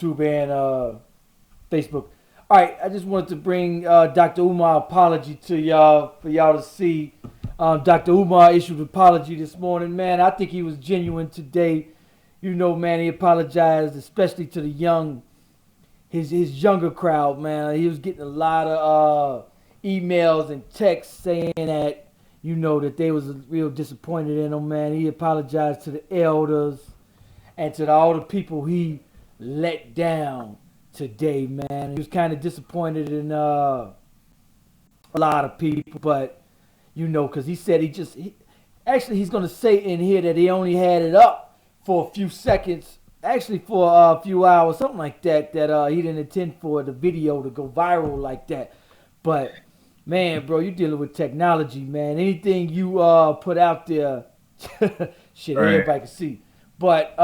YouTube and Facebook. All right, I just wanted to bring Dr. Umar apology to y'all for y'all to see. Dr. Umar issued an apology this morning. Man, I think he was genuine today. You know, man, he apologized, especially to the his younger crowd. Man, he was getting a lot of emails and texts saying that that they was real disappointed in him. Man, he apologized to the elders and to all the people he let down today, man. He was kind of disappointed in a lot of people, but because he said actually he's gonna say in here that he only had it up for a few seconds, actually for a few hours, something like that. That he didn't intend for the video to go viral like that. But man, bro, you dealing with technology, man. Anything you put out there, shit, Right. everybody can see. But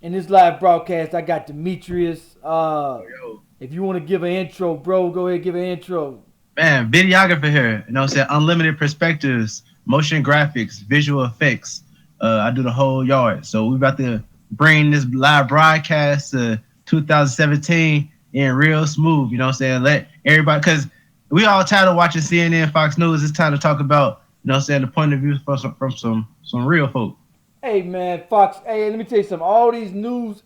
in this live broadcast, I got Demetrius. Yo. If you want to give an intro, bro, go ahead, give an intro. Man, videographer here. You know what I'm saying? Unlimited perspectives, motion graphics, visual effects. I do the whole yard. So we're about to bring this live broadcast to 2017 in real smooth. You know what I'm saying? Let everybody, because we all tired of watching CNN, Fox News. It's time to talk about, the point of view from some real folk. Hey, man, Fox. Hey, let me tell you something. All these news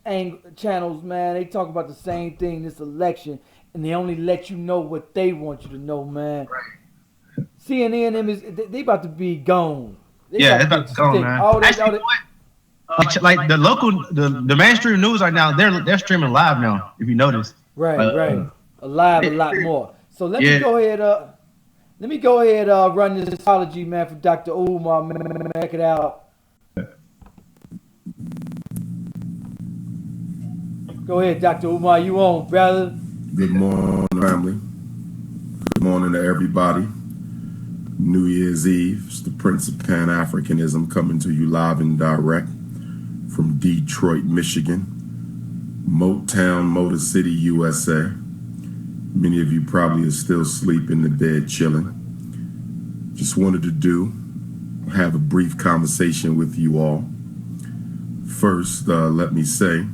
channels, man, they talk about the same thing this election, and they only let you know what they want you to know, man. Right. CNN, they about to be gone. It's about to go, man. Actually, like the mainstream news right now, they're streaming live now. If you notice, right, alive a lot more. So let me go ahead. Run this apology, man, for Dr. Umar. Man, check it out. Go ahead, Dr. Umar. You on, brother? Good morning, family. Good morning to everybody. New Year's Eve. It's the Prince of Pan-Africanism coming to you live and direct from Detroit, Michigan. Motown, Motor City, USA. Many of you probably are still asleep in the bed chilling. Just wanted to have a brief conversation with you all. First, let me say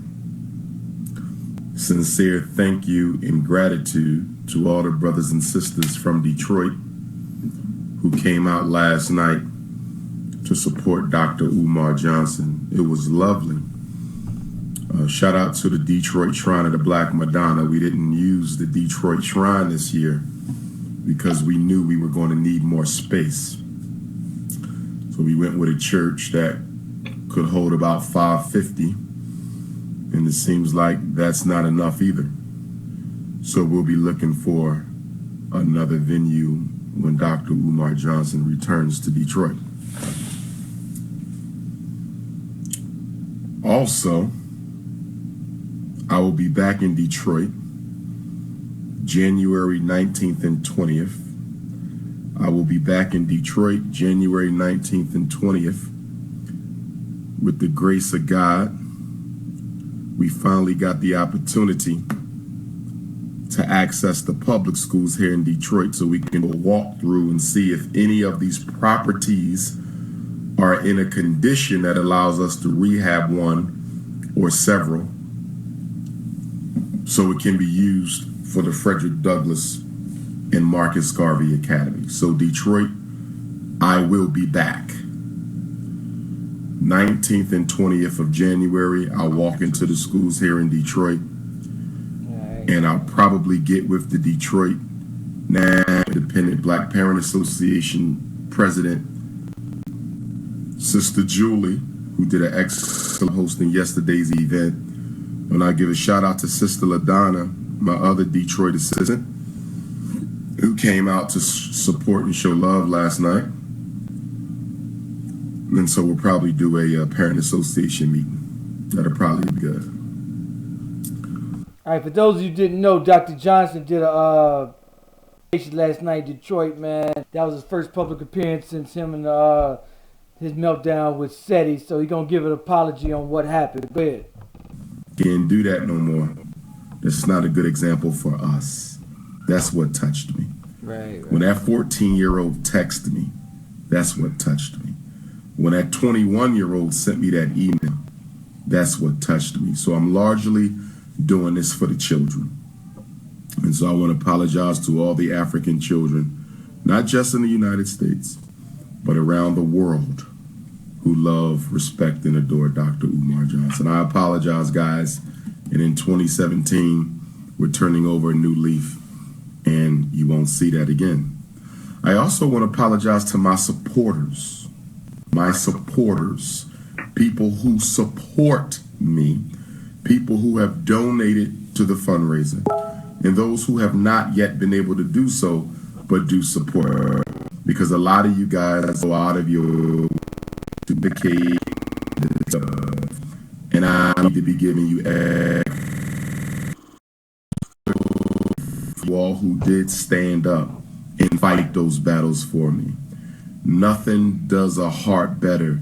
sincere thank you and gratitude to all the brothers and sisters from Detroit who came out last night to support Dr. Umar Johnson. It was lovely. Shout out to the Detroit Shrine of the Black Madonna. We didn't use the Detroit Shrine this year because we knew we were going to need more space. So we went with a church that could hold about 550. And it seems like that's not enough either. So we'll be looking for another venue when Dr. Umar Johnson returns to Detroit. Also, I will be back in Detroit January 19th and 20th. I will be back in Detroit January 19th and 20th. With the grace of God, we finally got the opportunity to access the public schools here in Detroit so we can walk through and see if any of these properties are in a condition that allows us to rehab one or several so it can be used for the Frederick Douglass and Marcus Garvey Academy. So Detroit, I will be back. 19th and 20th of January, I'll walk into the schools here in Detroit, and I'll probably get with the Detroit Independent Black Parent Association president, Sister Julie, who did an excellent hosting yesterday's event. And I give a shout out to Sister LaDonna, my other Detroit assistant, who came out to support and show love last night. And so we'll probably do a parent association meeting. That'll probably be good. All right, for those of you who didn't know, Dr. Johnson did a last night in Detroit, man. That was his first public appearance since him and his meltdown with SETI. So he's going to give an apology on what happened. Go ahead. Can't do that no more. That's not a good example for us. That's what touched me. Right. When that 14-year-old texted me, that's what touched me. When that 21-year-old sent me that email, that's what touched me. So I'm largely doing this for the children. And so I want to apologize to all the African children, not just in the United States, but around the world, who love, respect, and adore Dr. Umar Johnson. I apologize, guys. And in 2017, we're turning over a new leaf, and you won't see that again. I also want to apologize to my supporters, people who support me, people who have donated to the fundraiser, and those who have not yet been able to do so, but do support. Because a lot of you guys go out of your to the cave, and I need to be giving you all who did stand up and fight those battles for me. Nothing does a heart better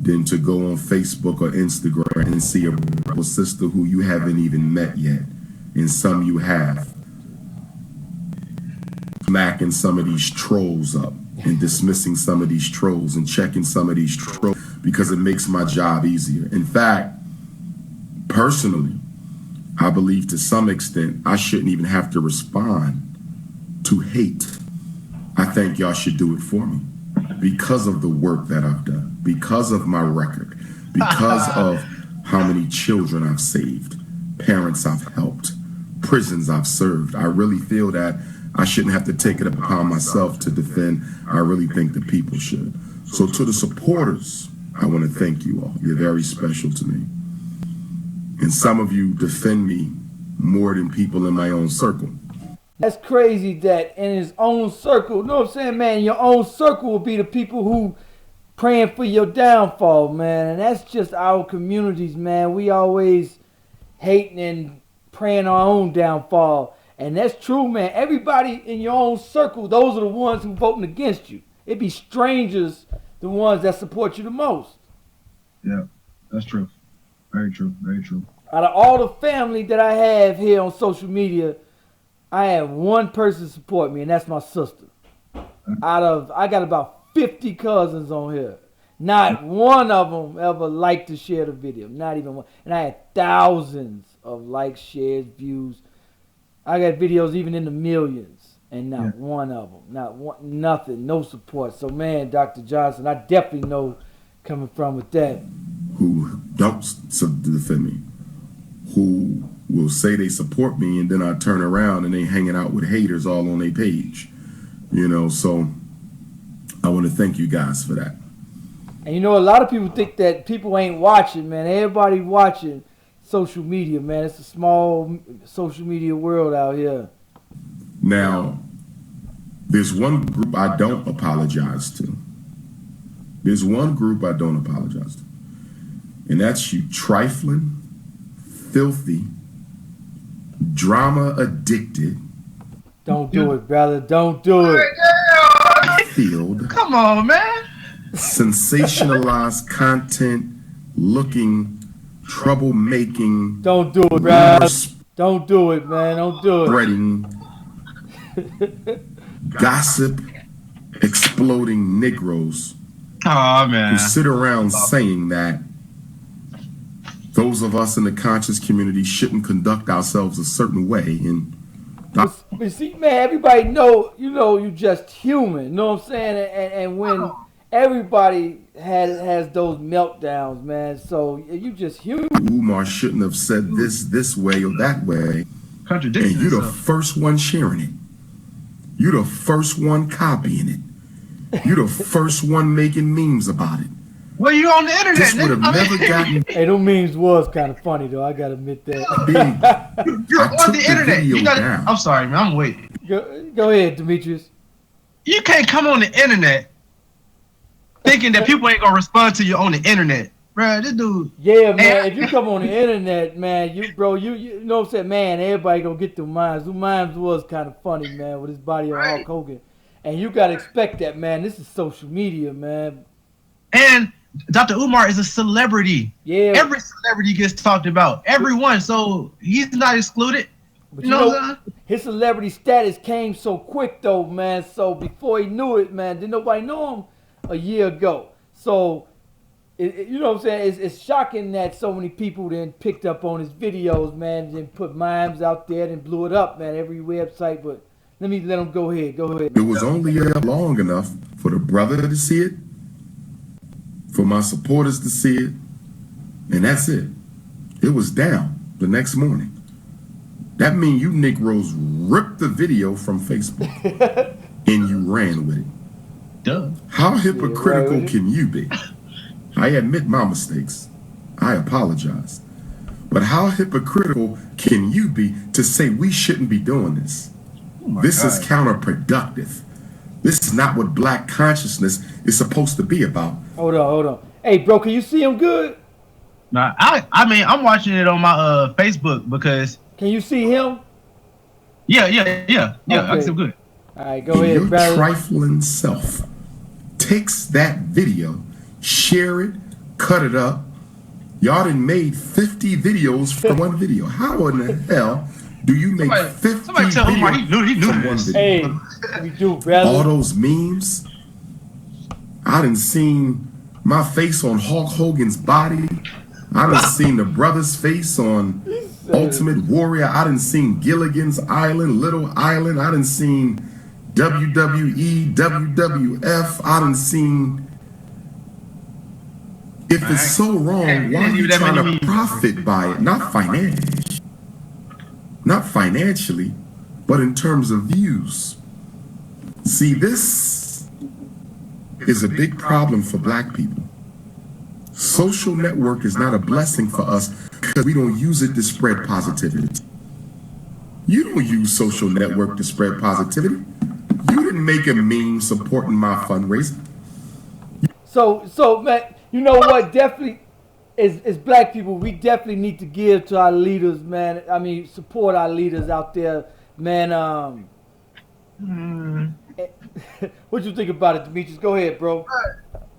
than to go on Facebook or Instagram and see a brother or sister who you haven't even met yet, and some you have, smacking some of these trolls up and dismissing some of these trolls and checking some of these trolls, because it makes my job easier. In fact, personally, I believe to some extent I shouldn't even have to respond to hate. I think y'all should do it for me because of the work that I've done, because of my record, because of how many children I've saved, parents I've helped, prisons I've served. I really feel that I shouldn't have to take it upon myself to defend. I really think the people should. So to the supporters, I want to thank you all. You're very special to me. And some of you defend me more than people in my own circle. That's crazy that in his own circle, you know what I'm saying, man, your own circle will be the people who praying for your downfall, man. And that's just our communities, man. We always hating and praying our own downfall. And that's true, man. Everybody in your own circle, those are the ones who voting against you. It be strangers, the ones that support you the most. Yeah, that's true. Very true, very true. Out of all the family that I have here on social media, I have one person support me, and that's my sister. I got about 50 cousins on here. Not one of them ever liked to share the video. Not even one. And I had thousands of likes, shares, views. I got videos even in the millions, and not one of them. Not one, nothing, no support. So, man, Dr. Johnson, I definitely know coming from with that. Who don't defend me, who will say they support me, and then I turn around and they hanging out with haters all on their page, you know. So I want to thank you guys for that. And you know, a lot of people think that people ain't watching, man. Everybody watching social media, man. It's a small social media world out here. Now, there's one group I don't apologize to. There's one group I don't apologize to, and that's you trifling, filthy, drama addicted. Don't do it, brother. Don't do it. Field. Come on, man. Sensationalized content, looking, troublemaking. Don't do it, brother. Don't do it, man. Don't do it. Spreading, gossip, exploding Negroes. Oh, man. Who sit around saying that those of us in the conscious community shouldn't conduct ourselves a certain way. And but see, man, everybody know, you just human. You know what I'm saying? And when everybody has those meltdowns, man, so you just human. Umar shouldn't have said this way or that way. Contradicting. And you're the first one sharing it. You're the first one copying it. You're the first one making memes about it. Well, you on the internet. This would have never gotten. Hey, them memes was kind of funny though. I gotta admit that. You're on the internet. You gotta, I'm sorry, man. I'm waiting. Go ahead, Demetrius. You can't come on the internet thinking that people ain't gonna respond to you on the internet, bro. This dude. Yeah, man. If you come on the internet, man, you know what I'm saying, man. Everybody gonna get them mimes. Them mimes was kind of funny, man, with his body of Hulk Hogan, and you gotta expect that, man. This is social media, man. And Dr. Umar is a celebrity. Yeah. Every celebrity gets talked about. Everyone. So he's not excluded. But you know his celebrity status came so quick though, man. So before he knew it, man, didn't nobody know him a year ago. So you know what I'm saying? It's shocking that so many people then picked up on his videos, man, then put mimes out there and blew it up, man, every website. But let him go ahead. Go ahead. It was only long enough for the brother to see it, for my supporters to see it, and that's it. It was down the next morning. That means you Negroes ripped the video from Facebook and you ran with it. Duh. How hypocritical can you be? I admit my mistakes. I apologize. But how hypocritical can you be to say we shouldn't be doing this? This is counterproductive. This is not what black consciousness is supposed to be about. Hold on. Hey, bro, can you see him good? Nah, I mean, I'm watching it on my Facebook because. Can you see him? Yeah. Okay. I can see him good. All right, go ahead, Your brother. trifling self takes that video, share it, cut it up. Y'all done made 50 videos for one video. How in the hell do you make 50 somebody tell Umar he knew from one this. video? Hey, we do, brother. All those memes. I done seen my face on Hulk Hogan's body. I done seen the brother's face on Ultimate Warrior. I done seen Gilligan's Island, Little Island. I done seen WWE, WWF. I done seen. If it's so wrong, why are you trying to profit by it? Not financially, but in terms of views. See, this is a big problem for black people. Social network is not a blessing for us because we don't use it to spread positivity. You don't use social network to spread positivity. You didn't make a meme supporting my fundraiser. So man, you know what? Definitely, as black people, we definitely need to give to our leaders, man. I mean, support our leaders out there, man. What you think about it, Demetrius? Go ahead, bro.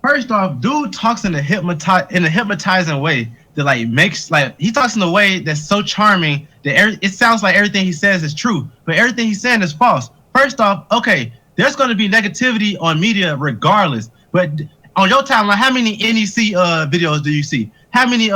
First off, dude talks in a hypnotizing way that like makes like he talks in a way that's so charming that it sounds like everything he says is true, but everything he's saying is false. First off, okay, there's going to be negativity on media regardless, but on your timeline, how many NEC videos do you see? How many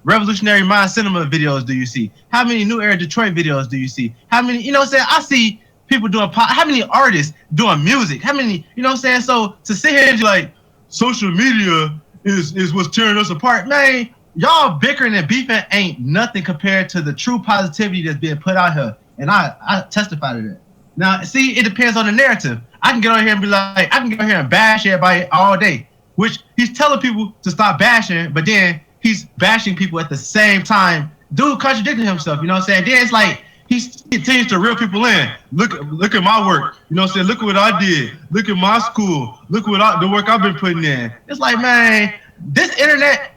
Revolutionary Mind Cinema videos do you see? How many New Era Detroit videos do you see? How many, you know what I'm saying? I see people doing how many artists doing music? How many, you know what I'm saying? So to sit here and be like, social media is what's tearing us apart, man. Y'all bickering and beefing ain't nothing compared to the true positivity that's being put out here, and I testify to that. Now, see, it depends on the narrative. I can get on here and be like, I can get on here and bash everybody all day, which he's telling people to stop bashing, but then he's bashing people at the same time. Dude contradicting himself, you know what I'm saying? Then it's like he continues to reel people in. Look at my work. You know what I'm saying? Look at what I did. Look at my school. Look at the work I've been putting in. It's like, man, this internet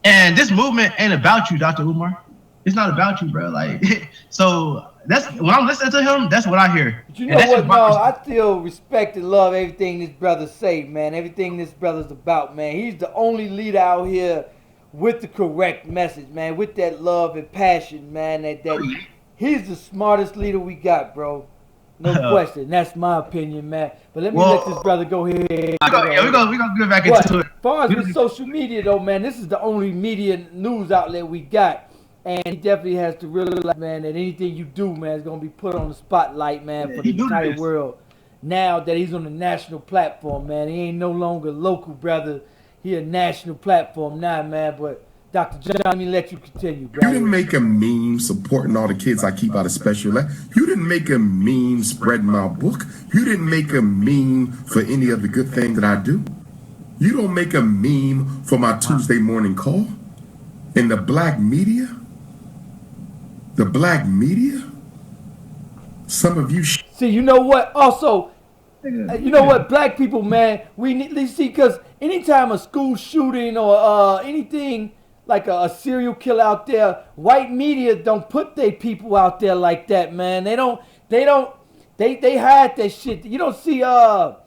and this movement ain't about you, Dr. Umar. It's not about you, bro. Like, so that's when I'm listening to him, that's what I hear. But you know what, no, I still respect and love everything this brother say, man. Everything this brother's about, man. He's the only leader out here with the correct message, man, with that love and passion, man. That he's the smartest leader we got, bro. No question. That's my opinion, man. But let me let this brother go ahead. We're gonna get back into it. As far as with social media, though, man, this is the only media news outlet we got. And he definitely has to realize, man, that anything you do, man, is going to be put on the spotlight, man, for the entire world. Now that he's on the national platform, man, he ain't no longer local, brother. He a national platform now, man. But Dr. John, let me let you continue, brother. You didn't make a meme supporting all the kids I keep out of special ed. You didn't make a meme spreading my book. You didn't make a meme for any of the good things that I do. You don't make a meme for my Tuesday morning call. In the black media, some of you. See, you know what? Also, you know what? Black people, man, we need to see, because anytime a school shooting or anything like a serial killer out there, white media don't put their people out there like that, man. They hide that shit. You don't see the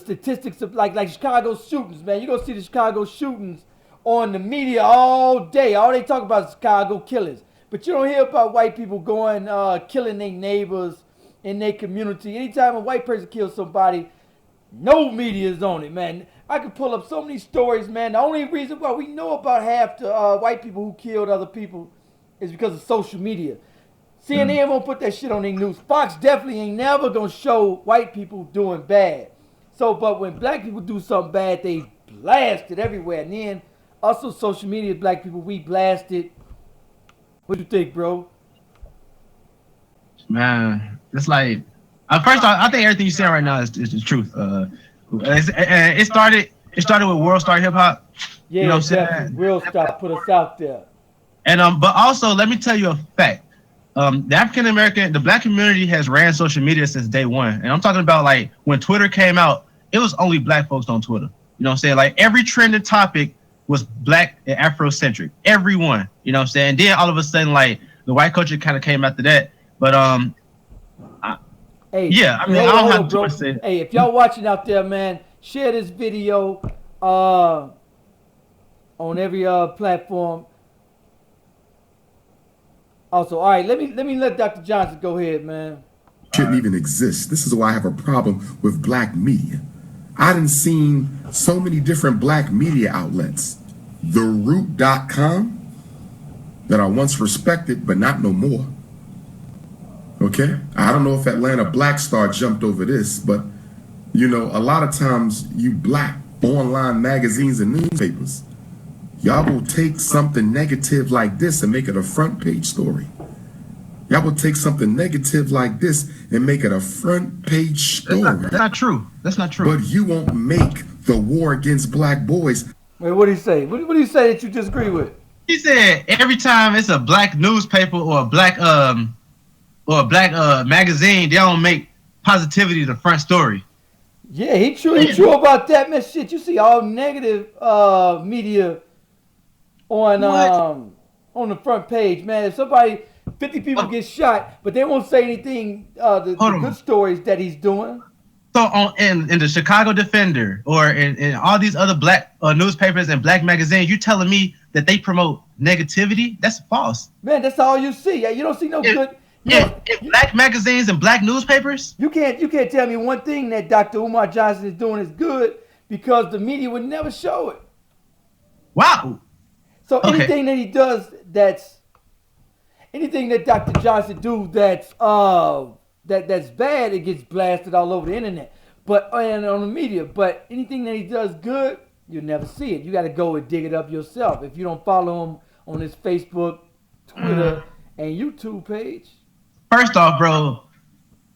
statistics of like Chicago shootings, man. You don't see the Chicago shootings on the media all day. All they talk about is Chicago killers. But you don't hear about white people going, killing their neighbors in their community. Anytime a white person kills somebody, no media is on it, man. I could pull up so many stories, man. The only reason why we know about half the white people who killed other people is because of social media. CNN won't put that shit on their news. Fox definitely ain't never gonna show white people doing bad. So, but when black people do something bad, they blast it everywhere. And then also social media, black people, we blast it. What do you think, bro? Man, it's like first I think everything you're saying right now is the truth. It started with World Star Hip Hop. Yeah, you know what I'm definitely. saying? World Star put us out there. And but also let me tell you a fact. The African American, the black community has ran social media since day one. And I'm talking about like when Twitter came out, it was only black folks on Twitter. You know what I'm saying? Like every trending topic was black and Afrocentric. Everyone. You know what I'm saying? And then all of a sudden, like the white culture kind of came after that. But hey, yeah, I mean, I don't have too much to say. Hey, if y'all watching out there, man, share this video on every platform. Also, all right, let me let Dr. Johnson go ahead, man. Shouldn't even exist. This is why I have a problem with black media. I done seen so many different black media outlets. TheRoot.com that I once respected, but not no more. Okay? I don't know if Atlanta Black Star jumped over this, but you know, a lot of times you black online magazines and newspapers, y'all will take something negative like this and make it a front page story. Y'all will take something negative like this and make it a front page story. That's not true. That's not true. But you won't make the war against black boys. Wait, what did he say? What did he say that you disagree with? He said every time it's a black newspaper or a black magazine, they don't make positivity the front story. Yeah, he true about that, man. Shit, you see all negative media on the front page, man. If 50 people get shot, but they won't say anything the good stories that he's doing. So in the Chicago Defender or in all these other black newspapers and black magazines, you telling me that they promote negativity? That's false. Man, that's all you see. You don't see no good. In black magazines and black newspapers? You can't tell me one thing that Dr. Umar Johnson is doing is good because the media would never show it. Wow. So anything that he does anything that Dr. Johnson do that's bad, it gets blasted all over the internet. And on the media. But anything that he does good, you'll never see it. You got to go and dig it up yourself. If you don't follow him on his Facebook, Twitter, and YouTube page. First off, bro,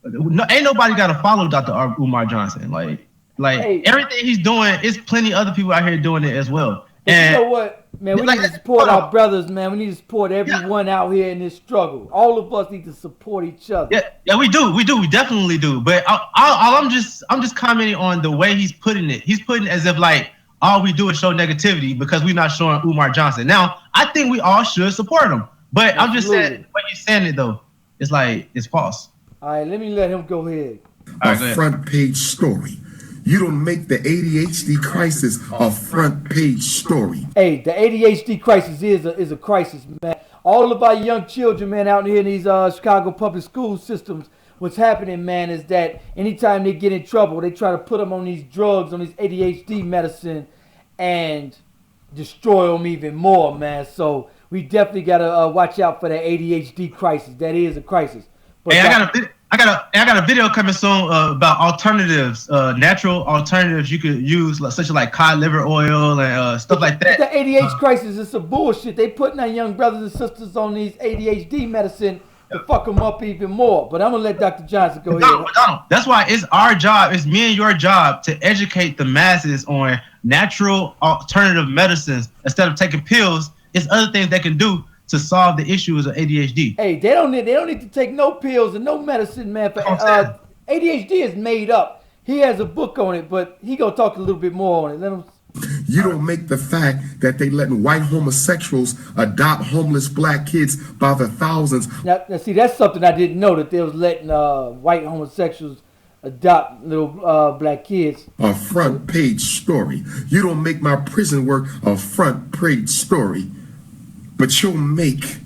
ain't nobody got to follow Dr. Umar Johnson. Like everything he's doing, is plenty of other people out here doing it as well. And you know what, man? We need to support our brothers, man. We need to support everyone out here in this struggle. All of us need to support each other. Yeah, we do. We definitely do. But I'm just commenting on the way he's putting it. He's putting it as if like all we do is show negativity because we're not showing Umar Johnson. Now, I think we all should support him. But absolutely. I'm just saying, when you're saying it though, it's like it's false. All right, let me let him go ahead. A front page story. You don't make the ADHD crisis a front page story. Hey, the ADHD crisis is a crisis, man. All of our young children, man, out here in these Chicago public school systems, what's happening, man, is that anytime they get in trouble, they try to put them on these drugs, on this ADHD medicine, and destroy them even more, man. So we definitely gotta watch out for that ADHD crisis. That is a crisis. But hey, I got a video coming soon about alternatives, natural alternatives you could use, such as like cod liver oil and stuff like that. The ADHD crisis is some bullshit. They putting our young brothers and sisters on these ADHD medicine to fuck them up even more. But I'm gonna let Dr. Johnson go ahead. That's why it's our job, it's me and your job to educate the masses on natural alternative medicines instead of taking pills. It's other things they can do to solve the issues of ADHD. Hey, they don't need to take no pills and no medicine, man. For ADHD is made up. He has a book on it, but he gonna talk a little bit more on it. Let him. You don't make the fact that they letting white homosexuals adopt homeless black kids by the thousands. Now see, that's something I didn't know, that they was letting white homosexuals adopt little black kids. A front page story. You don't make my prison work a front page story. But you'll make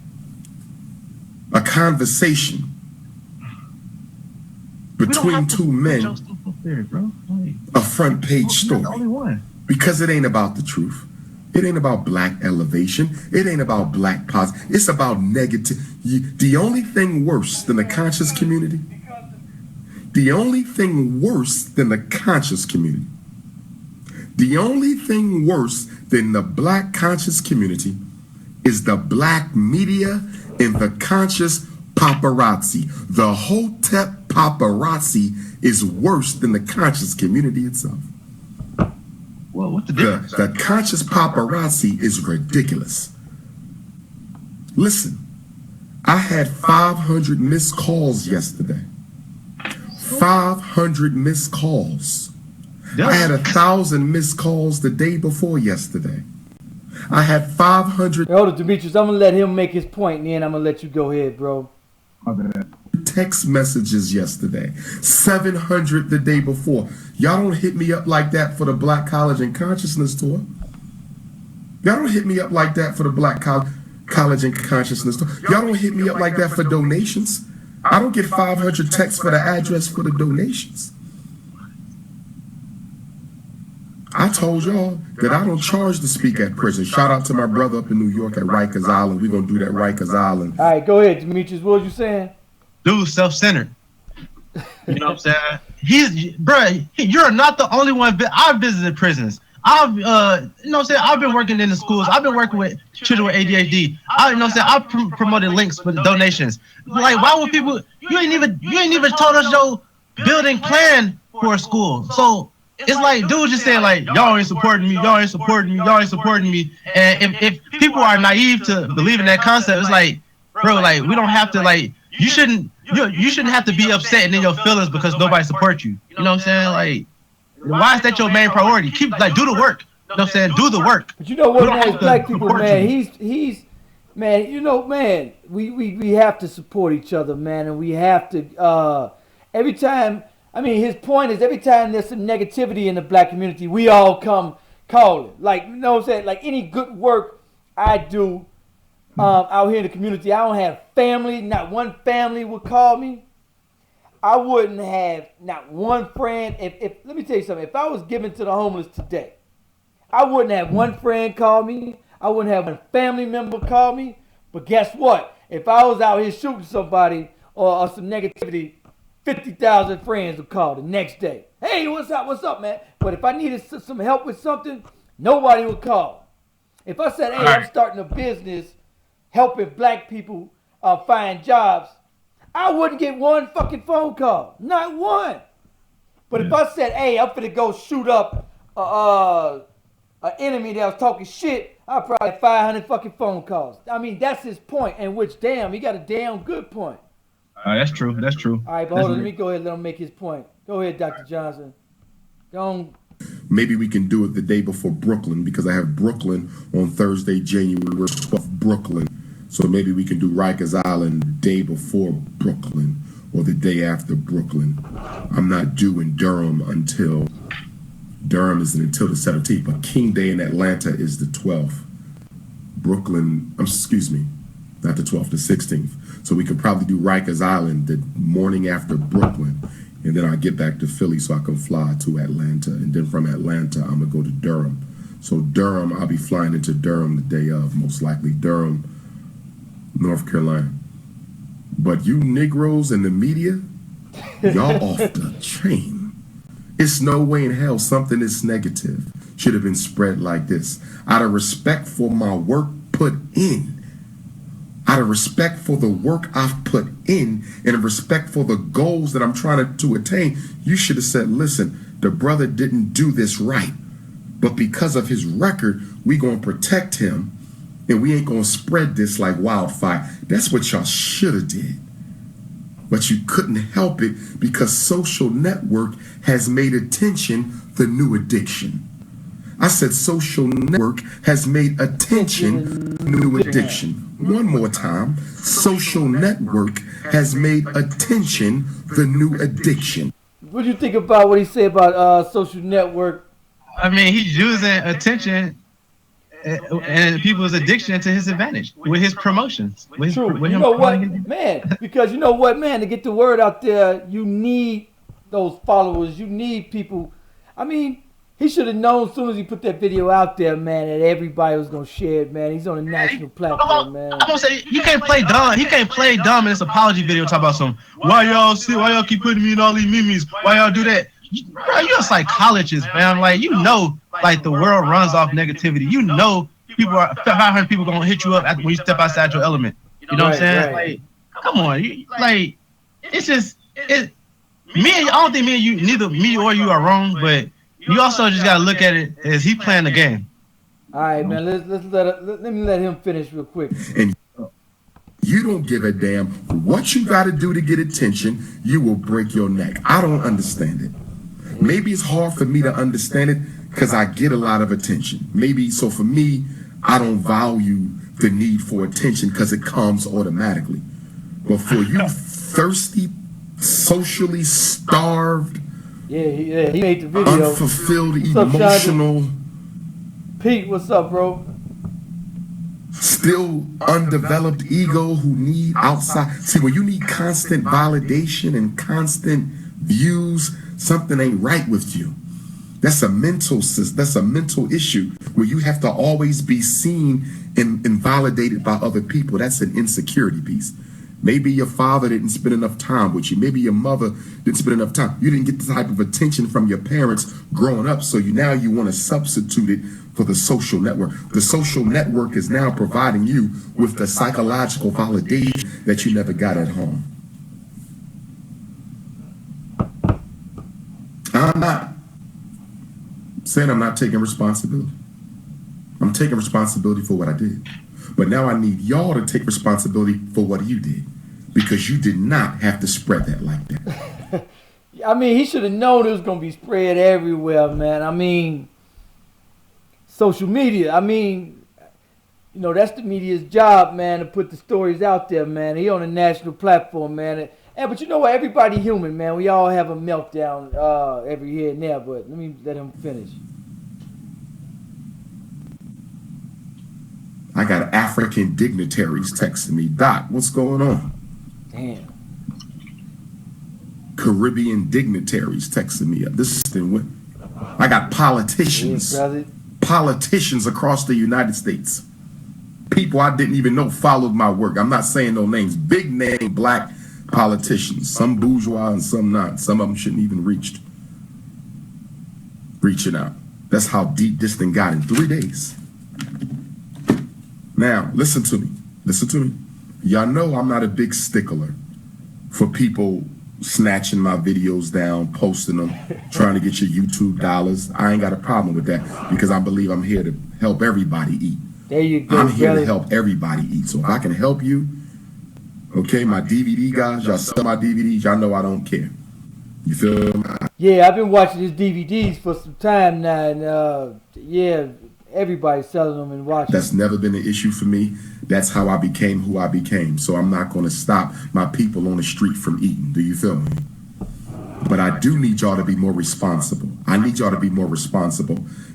a conversation between two men a front page story. because it ain't about the truth. It ain't about black elevation. It ain't about black positive. It's about negative. The only thing worse than the conscious community, the only thing worse than the conscious community, the only thing worse than the black conscious community is the black media and the conscious paparazzi. The Hotep paparazzi is worse than the conscious community itself. Well, what's the difference? The conscious paparazzi is ridiculous. Listen, I had 500 missed calls yesterday. 500 missed calls. I had 1,000 missed calls the day before yesterday. I had 500. Hold it, Demetrius. I'm gonna let him make his point, and then I'm gonna let you go ahead, bro. Text messages yesterday. 700 the day before. Y'all don't hit me up like that for the Black College and Consciousness Tour. Y'all don't hit me up like that for the Black College and Consciousness Tour. Y'all don't hit me up like that for donations. I don't get 500 texts for the address for the donations. I told y'all that I don't charge to speak at prison. Shout out to my brother up in New York at Rikers Island. We're going to do that Rikers Island. All right, go ahead, Demetrius. What was you saying? Dude, self-centered. You know what I'm saying? You're not the only one. I've visited prisons. I've, you know what I'm saying? I've been working in the schools. I've been working with children with ADHD. You know what I'm saying? I've promoted links for the donations. Like, why would people? You ain't even told us your building plan for a school. So it's like, dude, just saying like, y'all ain't supporting me. Y'all ain't supporting me. Y'all ain't supporting me. And if people are naive to believe in that concept, it's like, bro, like we don't have to like. You shouldn't have to be upset and in your feelings because nobody supports you. You know what I'm saying? Like, why is that your main priority? Keep like do the work. You know what I'm saying? Do the work. But you know what, man? Black people, man, he's man. You know, man, we have to support each other, man, and we have to every time. I mean, his point is every time there's some negativity in the black community, we all come calling. Like, you know what I'm saying? Like any good work I do out here in the community, I don't have family. Not one family would call me. I wouldn't have not one friend. If let me tell you something. If I was giving to the homeless today, I wouldn't have one friend call me. I wouldn't have one family member call me. But guess what? If I was out here shooting somebody or some negativity, 50,000 friends would call the next day. Hey, what's up? What's up, man? But if I needed some help with something, nobody would call. If I said, hey, I'm starting a business helping black people find jobs, I wouldn't get one fucking phone call. Not one. But if I said, hey, I'm finna go shoot up an enemy that was talking shit, I'd probably have 500 fucking phone calls. I mean, that's his point, and which, damn, he got a damn good point. That's true. That's true. All right, but hold on. Let me go ahead and let him make his point. Go ahead, Dr. Johnson. Go on. Maybe we can do it the day before Brooklyn because I have Brooklyn on Thursday, January 12th, Brooklyn. So maybe we can do Rikers Island the day before Brooklyn or the day after Brooklyn. I'm not due in Durham until the 17th, but King Day in Atlanta is the 12th. Brooklyn, excuse me, not the 12th, the 16th. So we could probably do Rikers Island the morning after Brooklyn, and then I'll get back to Philly so I can fly to Atlanta, and then from Atlanta I'm gonna go to Durham. So Durham, I'll be flying into Durham the day of, most likely Durham, North Carolina. But you Negroes in the media, y'all off the chain. It's no way in hell something this negative should have been spread like this. Out of respect for my work put in, out of respect for the work I've put in, and respect for the goals that I'm trying to attain, you should have said, listen, the brother didn't do this right, but because of his record, we gonna protect him, and we ain't gonna spread this like wildfire. That's what y'all should have did. But you couldn't help it because social network has made attention the new addiction. I said social network has made attention the new addiction. One more time. Social network has made attention the new addiction. What do you think about what he said about social network? I mean, he's using attention and people's addiction to his advantage with his promotions. True. You know what, man? Because you know what, man? To get the word out there, you need those followers. You need people. I mean, He should have known as soon as he put that video out there, man, that everybody was gonna share it, man. He's on a national platform, man. I'm gonna say you can't play dumb. He can't play dumb in this apology video. Talk about some why y'all keep putting me in all these memes? Why y'all do that? Bro, you're a psychologist, man. Like you know, like the world runs off negativity. You know, 500 people gonna hit you up when you step outside your element. You know what I'm saying? Right. Like, come on, it's just it. I don't think neither me or you are wrong, but you also just gotta look at it as he playing the game. All right, man. Let me let him finish real quick. And you don't give a damn what you got to do to get attention. You will break your neck. I don't understand it. Maybe it's hard for me to understand it because I get a lot of attention. Maybe so for me, I don't value the need for attention because it comes automatically. But for you thirsty, socially starved, he made the video. Unfulfilled, emotional. Pete, what's up, bro? Still undeveloped ego who need outside. See, when you need constant validation and constant views, something ain't right with you. That's a mental issue where you have to always be seen and validated by other people. That's an insecurity piece. Maybe your father didn't spend enough time with you. Maybe your mother didn't spend enough time. You didn't get the type of attention from your parents growing up, so now you want to substitute it for the social network. The social network is now providing you with the psychological validation that you never got at home. I'm not saying I'm not taking responsibility. I'm taking responsibility for what I did. But now I need y'all to take responsibility for what you did, because you did not have to spread that like that. I mean, he should have known it was going to be spread everywhere, man. I mean, social media, I mean, you know, that's the media's job, man, to put the stories out there, man. He on a national platform, man. But you know what? Everybody human, man. We all have a meltdown every here and there, but let him finish. I got African dignitaries texting me, Doc, what's going on? Damn. Caribbean dignitaries texting me up. This is I got politicians across the United States. People I didn't even know followed my work. I'm not saying no names. Big name black politicians. Some bourgeois and some not. Some of them shouldn't even reaching out. That's how deep this thing got in 3 days. Now, listen to me. Y'all know I'm not a big stickler for people snatching my videos down, posting them, trying to get your YouTube dollars. I ain't got a problem with that because I believe I'm here to help everybody eat. There you go. I'm here to help everybody eat. So if I can help you, okay, my DVD guys, y'all sell my DVDs, y'all know I don't care. You feel me? Yeah, I've been watching his DVDs for some time now, and everybody's selling them and watching. That's never been an issue for me. That's how I became who I became. So I'm not going to stop my people on the street from eating. Do you feel me? But I do need y'all to be more responsible.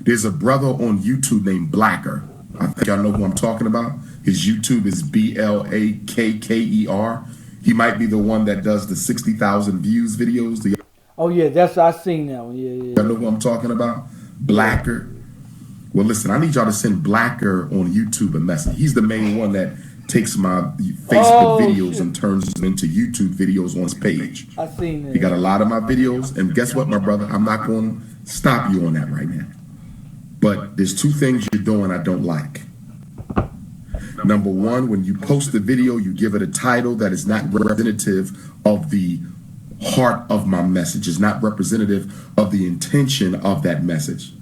There's a brother on YouTube named Blacker. I think y'all know who I'm talking about. His YouTube is BLAKKER. He might be the one that does the 60,000 views videos. Oh yeah, I seen that one. Yeah. Y'all know who I'm talking about? Blacker. Well, listen, I need y'all to send Blacker on YouTube a message. He's the main one that takes my Facebook videos and turns them into YouTube videos on his page. I seen that. He got a lot of my videos, and guess what, my brother? I'm not going to stop you on that right now. But there's two things you're doing I don't like. Number one, when you post the video, you give it a title that is not representative of the heart of my message. It's not representative of the intention of that message.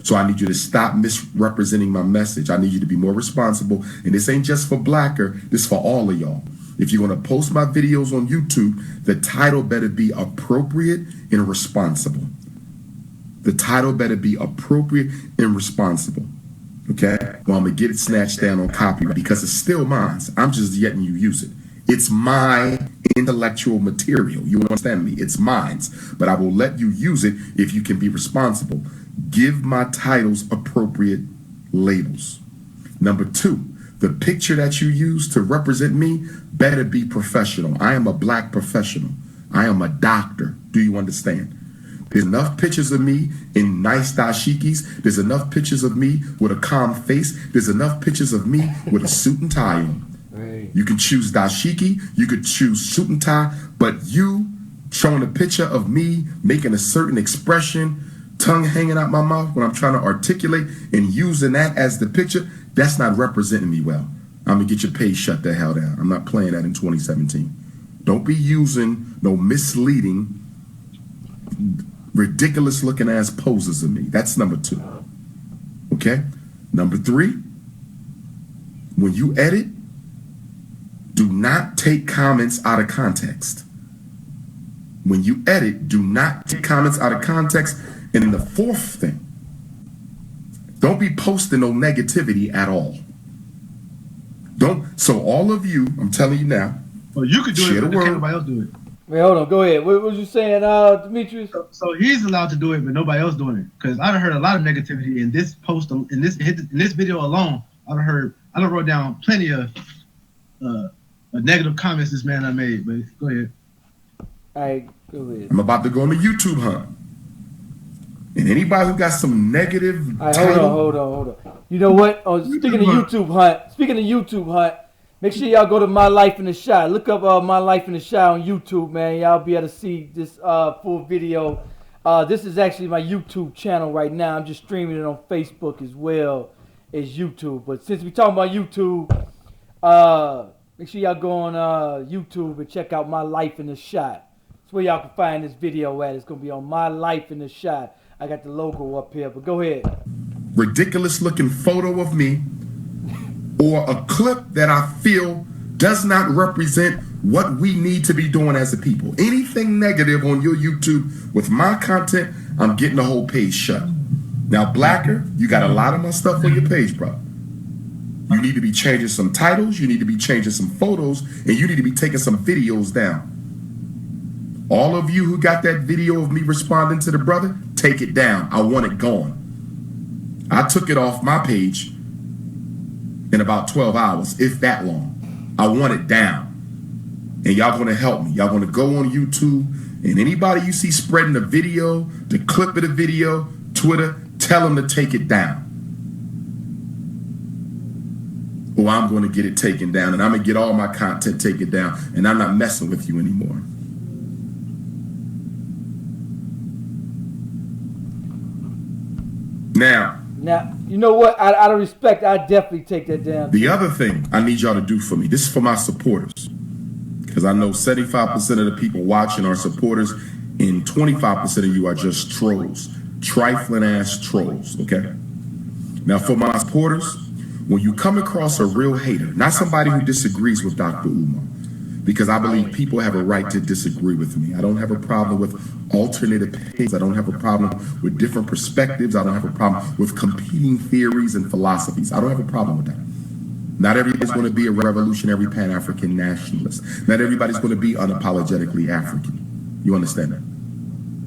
So I need you to stop misrepresenting my message. I need you to be more responsible. And this ain't just for Blacker. This is for all of y'all. If you're going to post my videos on YouTube, the title better be appropriate and responsible. Okay? Well, I'm going to get it snatched down on copyright because it's still mine. I'm just letting you use it. It's my intellectual material. You understand me? It's mine. But I will let you use it if you can be responsible. Give my titles appropriate labels. Number two, the picture that you use to represent me better be professional. I am a black professional. I am a doctor. Do you understand? There's enough pictures of me in nice dashikis. There's enough pictures of me with a calm face. There's enough pictures of me with a suit and tie on. Right. You can choose dashiki, you could choose suit and tie, but you showing a picture of me making a certain expression, tongue hanging out my mouth when I'm trying to articulate and using that as the picture, that's not representing me well. I'm gonna get your page shut the hell down. I'm not playing that in 2017. Don't be using no misleading, ridiculous looking ass poses of me. That's number 2. Okay? Number 3, when you edit, do not take comments out of context. When you edit, do not take comments out of context. And then the 4th thing, don't be posting no negativity at all. So all of you, I'm telling you now. Well, you could do it, but nobody else do it. Wait, hold on. Go ahead. What was you saying, Demetrius? So he's allowed to do it, but nobody else doing it. Because I've heard a lot of negativity in this post, in this video alone. I wrote down plenty of negative comments this man I made. But go ahead. All right, go ahead. I'm about to go on the YouTube hunt. And anybody who got some negative All right, hold on. You know what? Speaking of YouTube hunt, make sure y'all go to My Life in the Shot. Look up My Life in the Shot on YouTube, man. Y'all be able to see this full video. This is actually my YouTube channel right now. I'm just streaming it on Facebook as well as YouTube. But since we're talking about YouTube, make sure y'all go on YouTube and check out My Life in the Shot. That's where y'all can find this video at. It's going to be on My Life in the Shot. I got the logo up here, but go ahead. Ridiculous looking photo of me or a clip that I feel does not represent what we need to be doing as a people. Anything negative on your YouTube with my content, I'm getting the whole page shut. Now, Blacker, you got a lot of my stuff on your page, bro. You need to be changing some titles, you need to be changing some photos, and you need to be taking some videos down. All of you who got that video of me responding to the brother, take it down. I want it gone. I took it off my page in about 12 hours, if that long. I want it down. And y'all gonna help me. Y'all gonna go on YouTube, and anybody you see spreading the video, the clip of the video, Twitter, tell them to take it down. Or I'm gonna get it taken down, and I'm gonna get all my content taken down, and I'm not messing with you anymore. Now, you know what? Out of respect, I definitely take that down. The other thing I need y'all to do for me, this is for my supporters, because I know 75% of the people watching are supporters, and 25% of you are just trolls, trifling ass trolls, okay? Now, for my supporters, when you come across a real hater, not somebody who disagrees with Dr. Umar, because I believe people have a right to disagree with me. I don't have a problem with alternate opinions. I don't have a problem with different perspectives. I don't have a problem with competing theories and philosophies. I don't have a problem with that. Not everybody's going to be a revolutionary Pan-African nationalist. Not everybody's going to be unapologetically African. You understand that?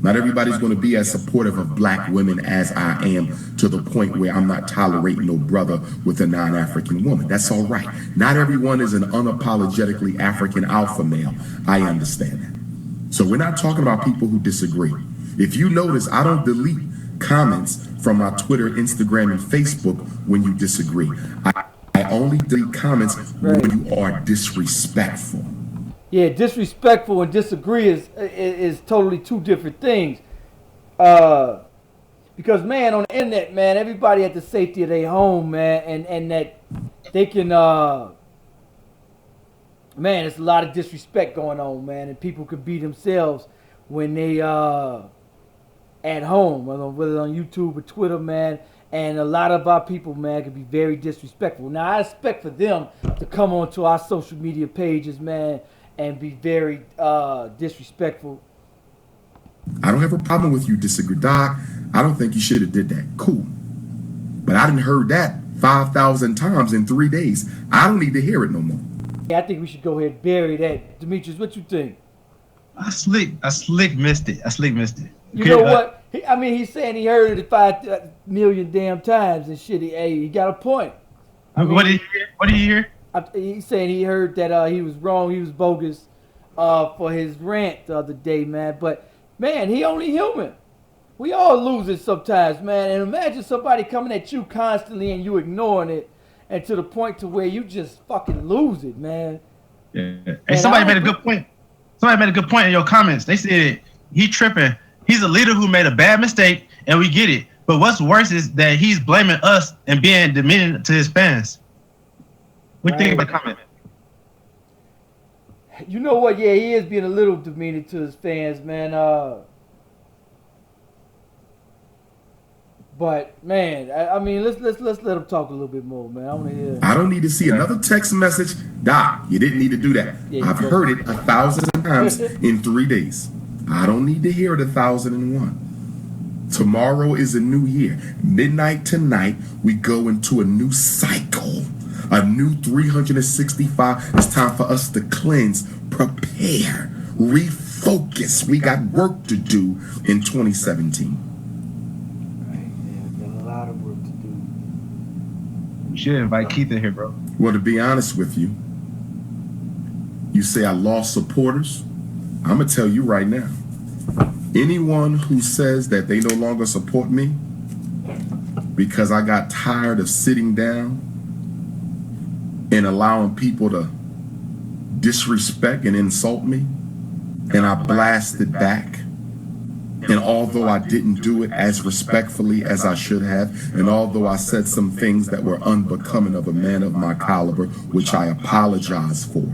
Not everybody's going to be as supportive of black women as I am, to the point where I'm not tolerating no brother with a non-African woman. That's all right. Not everyone is an unapologetically African alpha male. I understand that. So we're not talking about people who disagree. If you notice, I don't delete comments from my Twitter, Instagram, and Facebook when you disagree. I only delete comments when you are disrespectful. Yeah, disrespectful and disagree is totally two different things. Because, man, on the internet, man, everybody at the safety of their home, man, and that they can, man, there's a lot of disrespect going on, man, and people could be themselves when they at home, whether on YouTube or Twitter, man, and a lot of our people, man, can be very disrespectful. Now, I expect for them to come onto our social media pages, man, and be very disrespectful. I don't have a problem with you disagree, Doc. I don't think you should have did that. Cool. But I didn't heard that 5,000 times in 3 days. I don't need to hear it no more. Yeah, I think we should go ahead and bury that. Demetrius, what you think? I slick missed it. You know what? He's saying he heard it 5 million damn times and shit. He got a point. What did you hear? He's saying he heard that he was wrong, he was bogus for his rant the other day, man. But, man, he only human. We all lose it sometimes, man. And imagine somebody coming at you constantly and you ignoring it, and to the point to where you just fucking lose it, man. Yeah. And somebody made a good point. Somebody made a good point in your comments. They said he tripping. He's a leader who made a bad mistake, and we get it. But what's worse is that he's blaming us and being demeaning to his fans. What do you think about the comment? You know what? Yeah, he is being a little demeaning to his fans, man. But man, I mean, let's let him talk a little bit more, man. I want to hear. I don't need to see another text message. Doc, you didn't need to do that. Yeah, I've heard it 1,000 times in 3 days. I don't need to hear it 1,001. Tomorrow is a new year. Midnight tonight, we go into a new cycle. A new 365. It's time for us to cleanse, prepare, refocus. We got work to do in 2017. You should invite Keith in here, bro. Well, to be honest with you, you say I lost supporters. I'm going to tell you right now. Anyone who says that they no longer support me because I got tired of sitting down and allowing people to disrespect and insult me, and I blasted back, and although I didn't do it as respectfully as I should have, and although I said some things that were unbecoming of a man of my caliber, which I apologize for,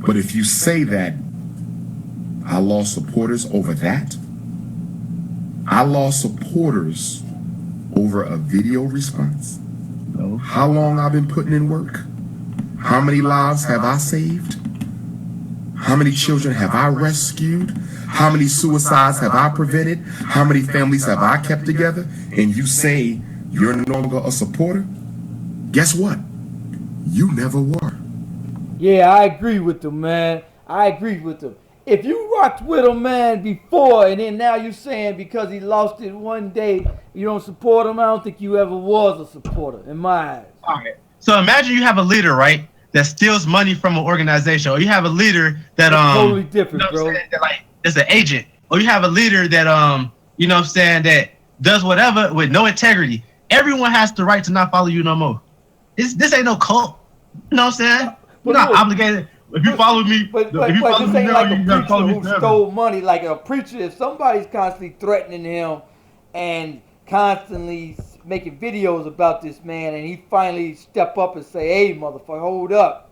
but if you say that I lost supporters over that, I lost supporters over a video response. No. How long I've been putting in work? How many lives have I saved? How many children have I rescued? How many suicides have I prevented? How many families have I kept together? And you say you're no longer a supporter? Guess what? You never were. Yeah, I agree with him, man. I agree with him. If you rocked with him, man, before, and then now you're saying because he lost it one day, you don't support him, I don't think you ever was a supporter, in my eyes. All right. So imagine you have a leader, right, that steals money from an organization, or you have a leader that totally different, you know bro. that, like, is an agent, or you have a leader that you know what I'm saying, that does whatever with no integrity. Everyone has the right to not follow you no more. This ain't no cult. You know what I'm saying? You're not obligated. If you follow me, but if you follow this me ain't now, like you a gotta follow preacher me who forever. stole money. Like a preacher, if somebody's constantly threatening him and constantly making videos about this man, and he finally step up and say, "Hey, motherfucker, hold up.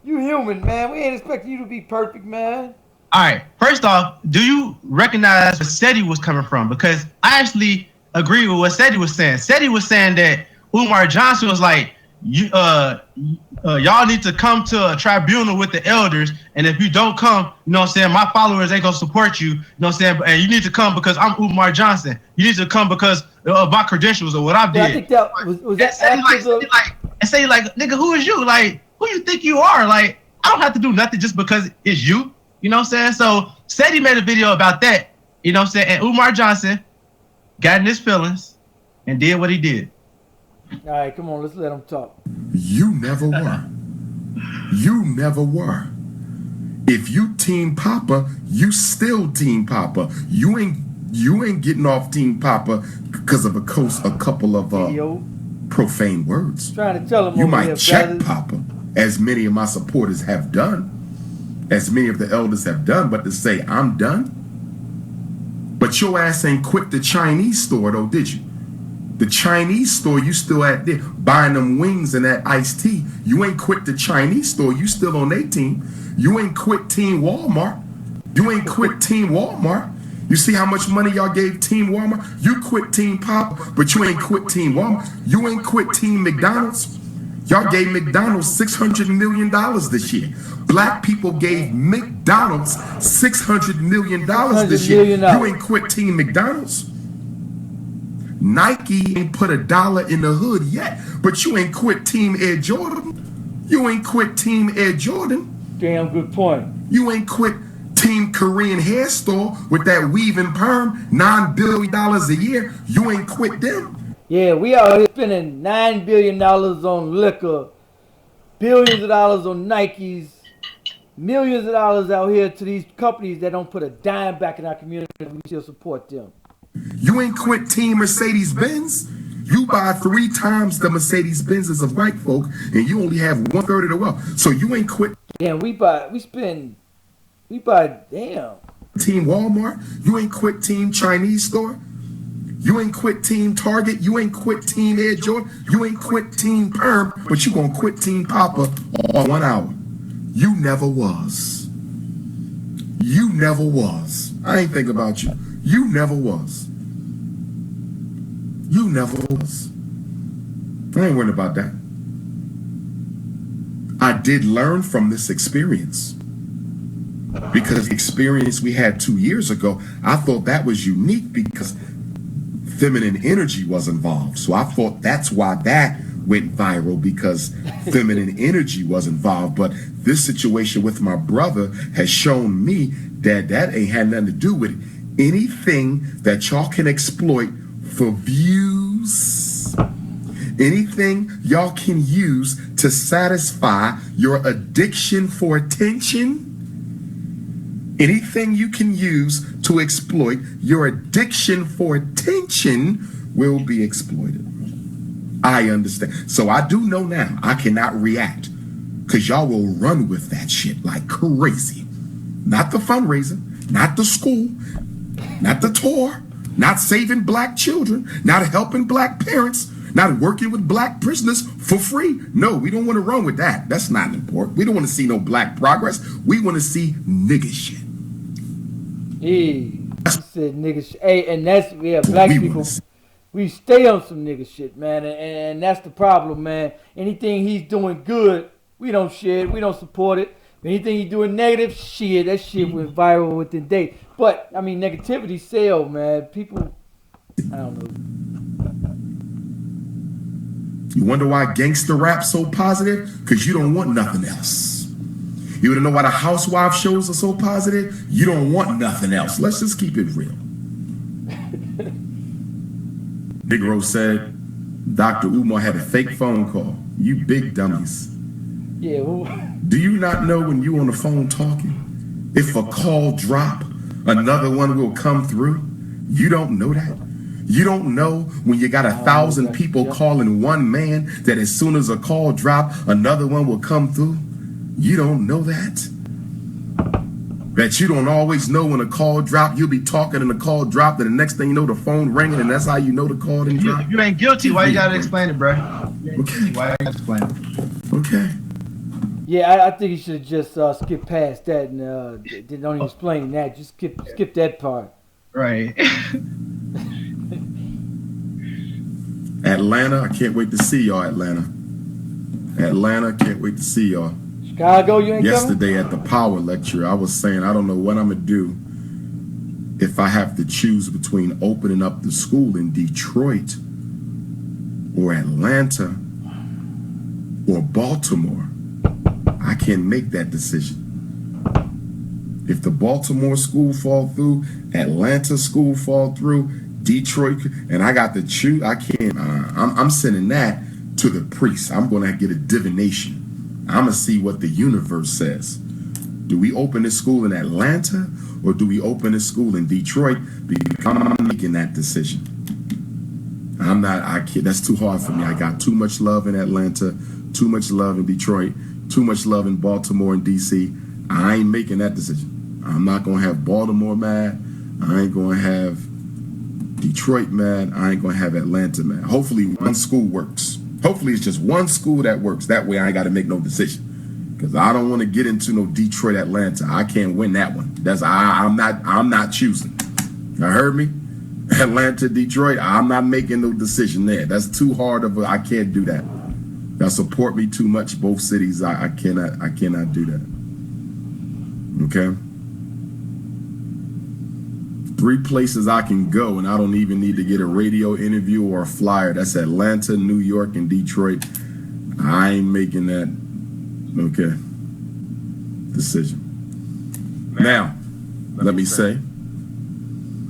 You human, man. We ain't expecting you to be perfect, man." All right. First off, do you recognize where Seti was coming from? Because I actually agree with what Seti was saying. Seti was saying that Umar Johnson was like, y'all need to come to a tribunal with the elders, and if you don't come, you know what I'm saying, my followers ain't gonna support you, you know what I'm saying, and you need to come because I'm Umar Johnson. You need to come because of my credentials or what I did. Yeah, I think that was that and say like, nigga, who is you? Like, who you think you are? Like, I don't have to do nothing just because it's you. You know what I'm saying? So Seti made a video about that. You know what I'm saying? And Umar Johnson got in his feelings and did what he did. All right, come on, let's let him talk. You never were. You never were. If you Team Papa, you still Team Papa. You ain't getting off Team Papa because of a couple of profane words. Trying to tell him you over might here, check brothers. Papa, as many of my supporters have done, as many of the elders have done, but to say I'm done. But your ass ain't quit the Chinese store though, did you? The Chinese store, you still at there buying them wings and that iced tea. You ain't quit the Chinese store. You still on their team. You ain't quit Team Walmart. You ain't quit Team Walmart. You see how much money y'all gave Team Walmart? You quit Team Papa, but you ain't quit Team Walmart. You ain't quit Team McDonald's. Y'all gave McDonald's $600 million this year. Black people gave McDonald's $600 million this year. You ain't quit Team McDonald's. Nike ain't put $1 in the hood yet, but you ain't quit Team Air Jordan. You ain't quit Team Air Jordan. Damn good point. You ain't quit Team Korean Hair Store with that weave and perm, $9 billion a year. You ain't quit them. Yeah, we out here spending $9 billion on liquor, billions of dollars on Nikes, millions of dollars out here to these companies that don't put a dime back in our community, and we still support them. You ain't quit Team Mercedes-Benz. You buy 3 times the Mercedes-Benzes of white folk, and you only have 1/3 of the wealth. So you ain't quit. Damn, we buy, damn. Team Walmart. You ain't quit Team Chinese store. You ain't quit Team Target. You ain't quit Team Ed Jordan. You ain't quit Team Perm, but you gonna quit Team Papa all 1 hour. You never was. You never was. I ain't thinking about you. You never was. You never was. I ain't worried about that. I did learn from this experience. Because the experience we had 2 years ago, I thought that was unique because feminine energy was involved. So I thought that's why that went viral, because feminine energy was involved. But this situation with my brother has shown me that that ain't had nothing to do with it. Anything that y'all can exploit for views, anything y'all can use to satisfy your addiction for attention, anything you can use to exploit your addiction for attention will be exploited. I understand. So I do know now I cannot react, because y'all will run with that shit like crazy. Not the fundraiser, not the school, not the tour, not saving black children, not helping black parents, not working with black prisoners for free. No, we don't want to run with that. That's not important. We don't want to see no black progress. We want to see nigga shit. He said nigga shit. Hey, and that's, yeah, black people, we stay on some nigga shit, man. And that's the problem, man. Anything he's doing good, we don't share it. We don't support it. Anything he's doing negative, shit, that shit went viral within days. But, I mean, negativity sell, man. People, I don't know. You wonder why gangster rap so positive? Because you don't want nothing else. You want to know why the housewife shows are so positive? You don't want nothing else. Let's just keep it real. Negro said Dr. Umar had a fake phone call. You big dummies. Yeah. Well, do you not know when you on the phone talking, if a call drop, another one will come through? You don't know that? You don't know when you got 1,000 people calling one man that as soon as a call drop, another one will come through? You don't know that? That you don't always know when a call drop, you'll be talking and the call dropped, and the next thing you know, the phone ringing, and that's how you know the call didn't drop. If you ain't guilty, why you gotta explain it, bro? Okay. Why you gotta explain it? Okay. Yeah, I think you should have just skipped past that and don't even explain that. Just skip that part. Right. Atlanta, I can't wait to see y'all, Atlanta. Atlanta, can't wait to see y'all. Chicago, you ain't Yesterday coming? at the power lecture, I was saying I don't know what I'm going to do if I have to choose between opening up the school in Detroit or Atlanta or Baltimore. I can't make that decision. If the Baltimore school fall through, Atlanta school fall through, Detroit, and I got to choose, I can't. I'm sending that to the priest. I'm going to get a divination. I'm going to see what the universe says. Do we open this school in Atlanta or do we open this school in Detroit? Because I'm making that decision. I can't, that's too hard for me. I got too much love in Atlanta, too much love in Detroit, too much love in Baltimore and DC. I ain't making that decision. I'm not going to have Baltimore mad. I ain't going to have Detroit mad. I ain't going to have Atlanta mad. Hopefully one school works. Hopefully it's just one school that works. That way I ain't got to make no decision. Because I don't want to get into no Detroit, Atlanta. I can't win that one. I'm not choosing. You heard me? Atlanta, Detroit, I'm not making no decision there. That's too hard of I can't do that. That support me too much, both cities. I cannot do that. Okay? 3 places I can go, and I don't even need to get a radio interview or a flyer. That's Atlanta, New York, and Detroit. I ain't making that, okay, decision. Now, let me say,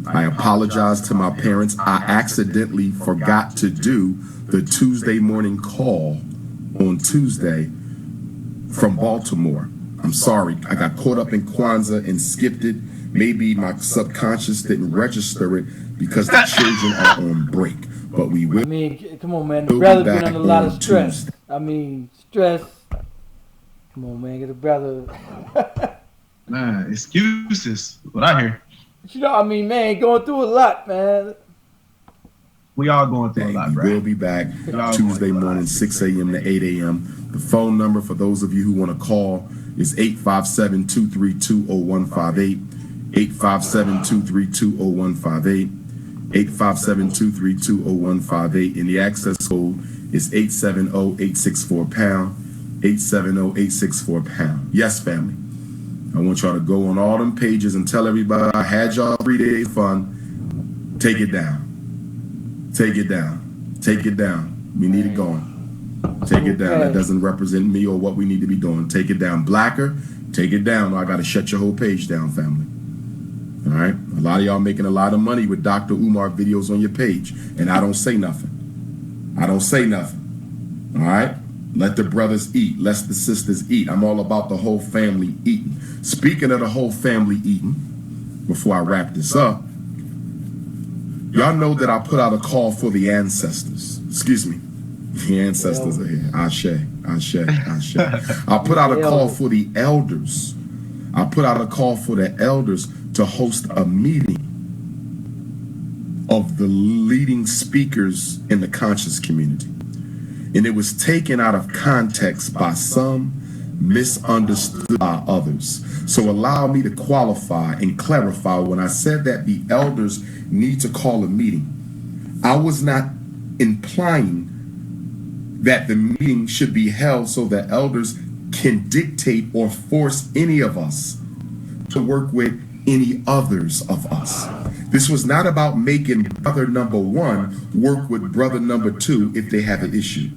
I apologize to my parents. I accidentally forgot to do the Tuesday morning call on Tuesday from Baltimore. I'm sorry. I got caught up in Kwanzaa and skipped it. Maybe my subconscious didn't register it because the children are on break. But we will. I mean, come on, man. The brother's been under a lot of stress. Tuesday. I mean, stress. Come on, man. Get a brother. Man, excuses. What I hear. You know, I mean, man, going through a lot, man. We all going through a lot, bro. We'll be back Tuesday morning, 6 a.m. to 8 a.m. The phone number for those of you who want to call is 857-232-0158. 857-232-0158. 857-232-0158. And the access code is 870-864-POUND. 870-864-POUND. Yes, family. I want y'all to go on all them pages and tell everybody I had y'all 3 days fun. Take it down. Take it down. Take it down. We need it going. Take it down. That doesn't represent me or what we need to be doing. Take it down. Blacker, take it down. I got to shut your whole page down, family. All right? A lot of y'all making a lot of money with Dr. Umar videos on your page, and I don't say nothing. I don't say nothing. All right? Let the brothers eat. Let the sisters eat. I'm all about the whole family eating. Speaking of the whole family eating, before I wrap this up, y'all know that I put out a call for the ancestors. Excuse me. The ancestors are here. Ashe, Ashe, Ashe. I put out a call for the elders. I put out a call for the elders to host a meeting of the leading speakers in the conscious community. And it was taken out of context by some, misunderstood by others. So allow me to qualify and clarify. When I said that the elders need to call a meeting, I was not implying that the meeting should be held so that elders can dictate or force any of us to work with any others of us. This was not about making brother number one work with brother number two if they have an issue.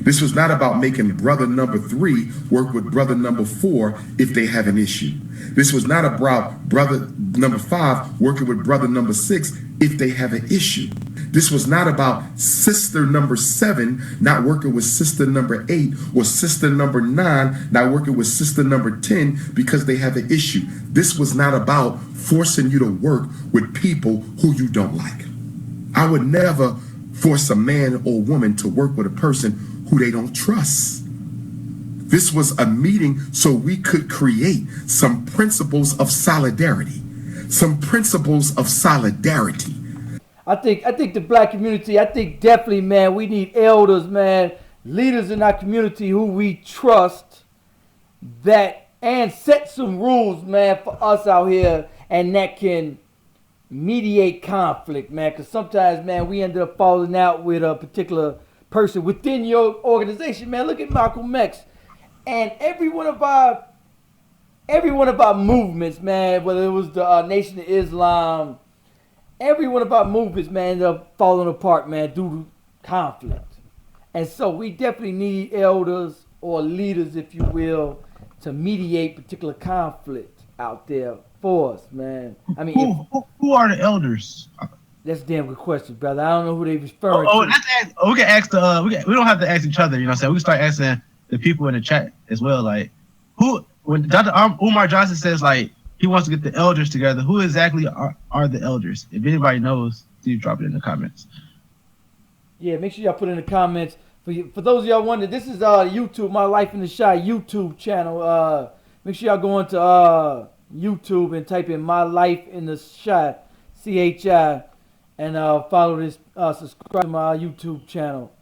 This was not about making brother number three work with brother number four if they have an issue. This was not about brother number five working with brother number six if they have an issue. This was not about sister number 7 not working with sister number 8 or sister number 9 not working with sister number 10 because they have an issue. This was not about forcing you to work with people who you don't like. I would never force a man or woman to work with a person who they don't trust. This was a meeting so we could create some principles of solidarity. Some principles of solidarity. I think the black community, I think definitely, man, we need elders, man, leaders in our community who we trust that and set some rules, man, for us out here and that can mediate conflict, man, because sometimes, man, we end up falling out with a particular person within your organization, man. Look at Malcolm X and every one of our movements, man, whether it was the Nation of Islam, every one of our movements, man, ended up falling apart, man, due to conflict. And so we definitely need elders or leaders, if you will, to mediate particular conflict out there for us, man. I mean, who are the elders? That's a damn good question, brother. I don't know who they referring to. We can ask we don't have to ask each other, you know what I'm saying? We can start asking the people in the chat as well, like, when Dr. Umar Johnson says, like, he wants to get the elders together, who exactly are the elders? If anybody knows, please drop it in the comments. Yeah, make sure y'all put in the comments. For those of y'all wondering, this is YouTube, My Life in the Shy YouTube channel. Make sure y'all go into YouTube and type in My Life in the Shy, CHI, and follow this, subscribe to my YouTube channel.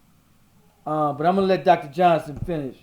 But I'm going to let Dr. Johnson finish.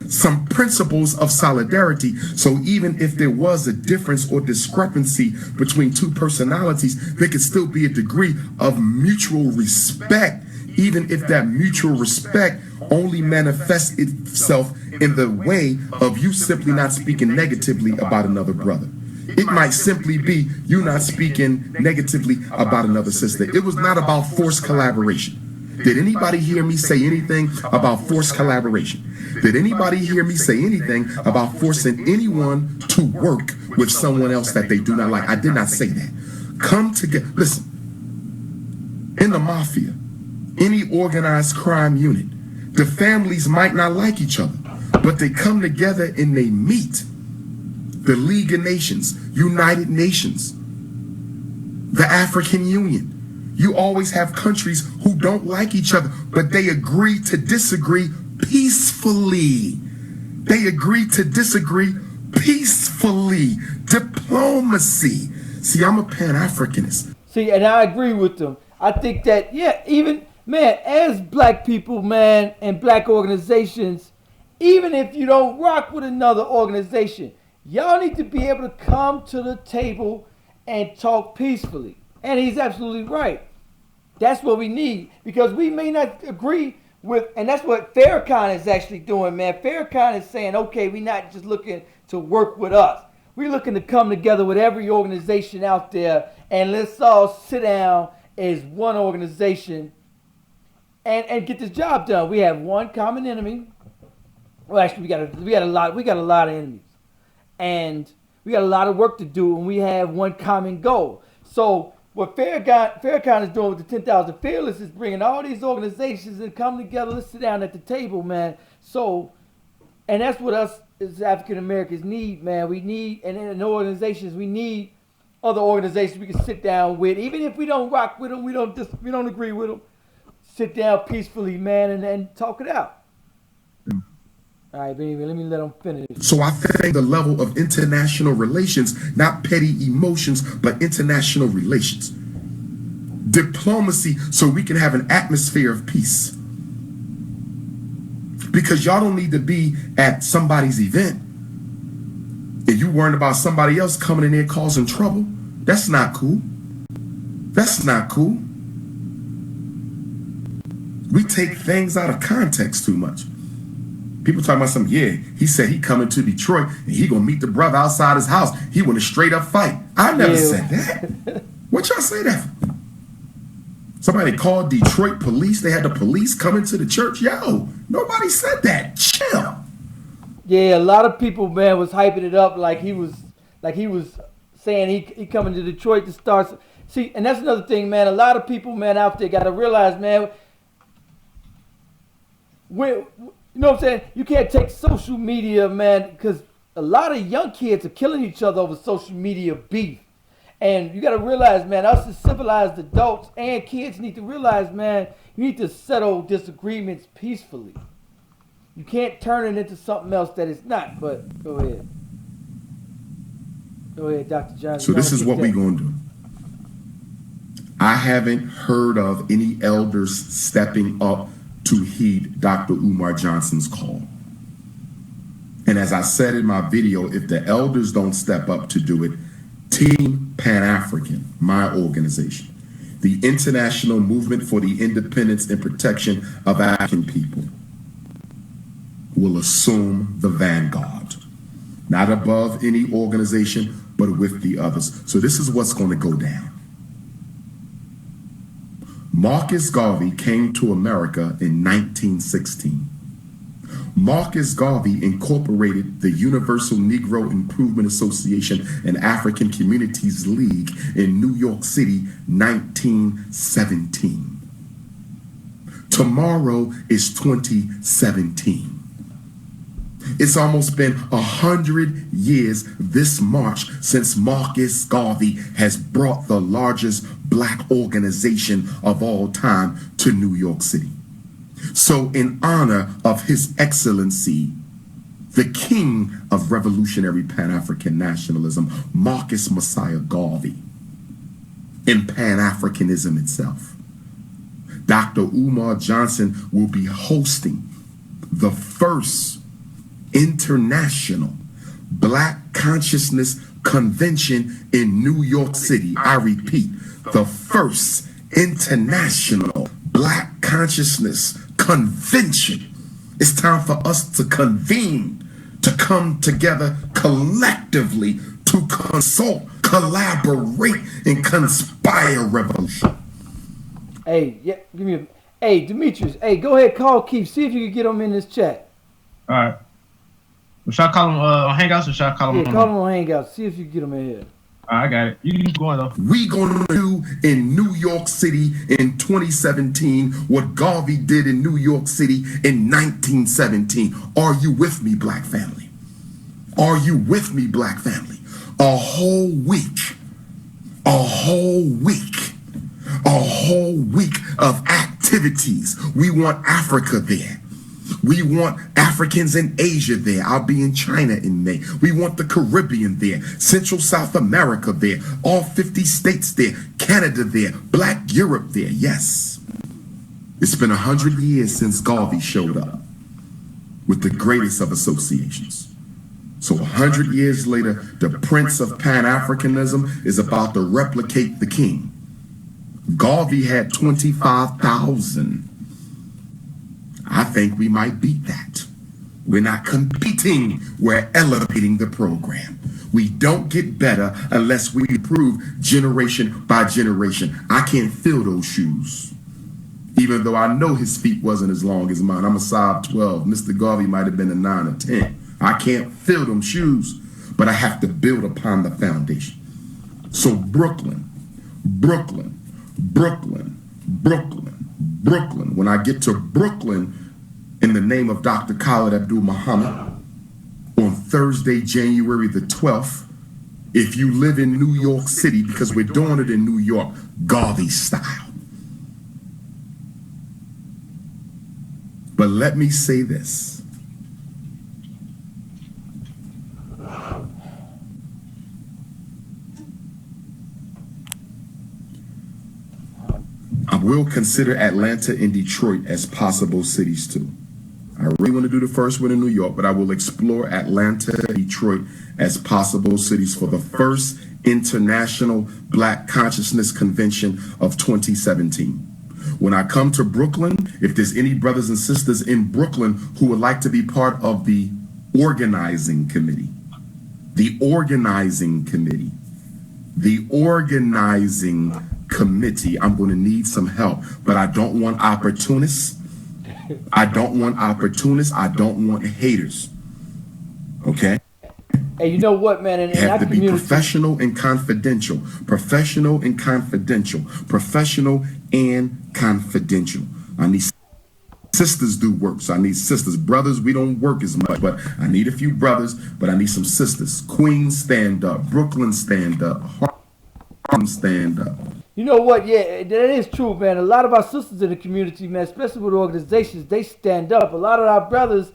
Some principles of solidarity. So even if there was a difference or discrepancy between two personalities, there could still be a degree of mutual respect, even if that mutual respect only manifests itself in the way of you simply not speaking negatively about another brother. It might simply be you not speaking negatively about another sister. It was not about forced collaboration. Did anybody hear me say anything about forced collaboration? Did anybody hear me say anything about forcing anyone to work with someone else that they do not like? I did not say that. Come together. Listen, in the mafia, any organized crime unit, the families might not like each other, but they come together and they meet the League of Nations, United Nations, the African Union. You always have countries who don't like each other, but they agree to disagree peacefully. They agree to disagree peacefully. Diplomacy. See, I'm a Pan-Africanist. See, and I agree with them. I think that, yeah, even, man, as black people, man, and black organizations, even if you don't rock with another organization, y'all need to be able to come to the table and talk peacefully. And he's absolutely right. That's what we need, because we may not agree with, and that's what Farrakhan is actually doing, man. Farrakhan is saying, okay, we're not just looking to work with us. We're looking to come together with every organization out there, and let's all sit down as one organization and get this job done. We have one common enemy. Well, actually, we got a lot of enemies, and we got a lot of work to do, and we have one common goal. So what Farrakhan is doing with the 10,000 Fearless is bringing all these organizations and come together. Let's sit down at the table, man. So, and that's what us as African Americans need, man. We need, and in organizations, we need other organizations we can sit down with, even if we don't rock with them, we don't agree with them. Sit down peacefully, man, and talk it out. All right, baby, let me let them finish. So I think the level of international relations, not petty emotions, but international relations. Diplomacy, so we can have an atmosphere of peace. Because y'all don't need to be at somebody's event and you worrying about somebody else coming in there causing trouble. That's not cool. That's not cool. We take things out of context too much. People talking about something, yeah, he said he coming to Detroit and he gonna meet the brother outside his house. He want a straight up fight. I never said that. What y'all say that for? Somebody called Detroit police. They had the police coming to the church. Yo, nobody said that. Chill. Yeah, a lot of people, man, was hyping it up like he was saying he coming to Detroit to start. See, and that's another thing, man. A lot of people, man, out there got to realize, man, you know what I'm saying? You can't take social media, man, because a lot of young kids are killing each other over social media beef. And you got to realize, man, us as civilized adults and kids need to realize, man, you need to settle disagreements peacefully. You can't turn it into something else that it's not. But go ahead. Go ahead, Dr. Johnson. So this is what we're going to do. I haven't heard of any elders stepping up to heed Dr. Umar Johnson's call. And as I said in my video, if the elders don't step up to do it, Team Pan-African, my organization, the International Movement for the Independence and Protection of African People, will assume the vanguard, not above any organization, but with the others. So this is what's going to go down. Marcus Garvey came to America in 1916. Marcus Garvey incorporated the Universal Negro Improvement Association and African Communities League in New York City, 1917. Tomorrow is 2017. It's almost been 100 years this March since Marcus Garvey has brought the largest black organization of all time to New York City. So in honor of His Excellency, the King of Revolutionary Pan-African Nationalism, Marcus Messiah Garvey, and Pan-Africanism itself, Dr. Umar Johnson will be hosting the first International Black Consciousness Convention in New York City. I repeat, the first International Black Consciousness Convention. It's time for us to convene, to come together collectively, to consult, collaborate, and conspire revolution. Hey, yeah, give me hey, Demetrius, hey, go ahead, call Keith, see if you can get him in this chat. All right. Should I call him on Hangouts or should I call him? Yeah, call him on Hangouts. See if you can get him in here. All right, I got it. You keep going though. We gonna do in New York City in 2017 what Garvey did in New York City in 1917. Are you with me, black family? Are you with me, black family? A whole week, a whole week, a whole week of activities. We want Africa there. We want Africans in Asia there. I'll be in China in May. We want the Caribbean there, Central South America there, all 50 states there, Canada there, Black Europe there. Yes. It's been 100 years since Garvey showed up with the greatest of associations. So 100 years later, the Prince of Pan-Africanism is about to replicate the king. Garvey had 25,000. I think we might beat that. We're not competing, we're elevating the program. We don't get better unless we improve generation by generation. I can't fill those shoes. Even though I know his feet wasn't as long as mine. I'm a size 12. Mr. Garvey might have been a 9 or 10. I can't fill them shoes, but I have to build upon the foundation. So Brooklyn, Brooklyn, Brooklyn, Brooklyn, Brooklyn. When I get to Brooklyn, in the name of Dr. Khalid Abdul Muhammad, on Thursday, January the 12th, if you live in New York City, because we're doing it in New York, Garvey style. But let me say this. I will consider Atlanta and Detroit as possible cities too. I really want to do the first one in New York, but I will explore Atlanta and Detroit as possible cities for the first International Black Consciousness Convention of 2017. When I come to Brooklyn, if there's any brothers and sisters in Brooklyn who would like to be part of the organizing committee, the organizing committee, I'm going to need some help, but I don't want opportunists. I don't want opportunists. I don't want haters. Okay? Hey, you know what, man? You have to be professional and confidential. Professional and confidential. Professional and confidential. I need sisters do work, so I need sisters. Brothers, we don't work as much, but I need a few brothers, but I need some sisters. Queens, stand up. Brooklyn, stand up. Harlem, stand up. You know what? Yeah, that is true, man. A lot of our sisters in the community, man, especially with organizations, they stand up. A lot of our brothers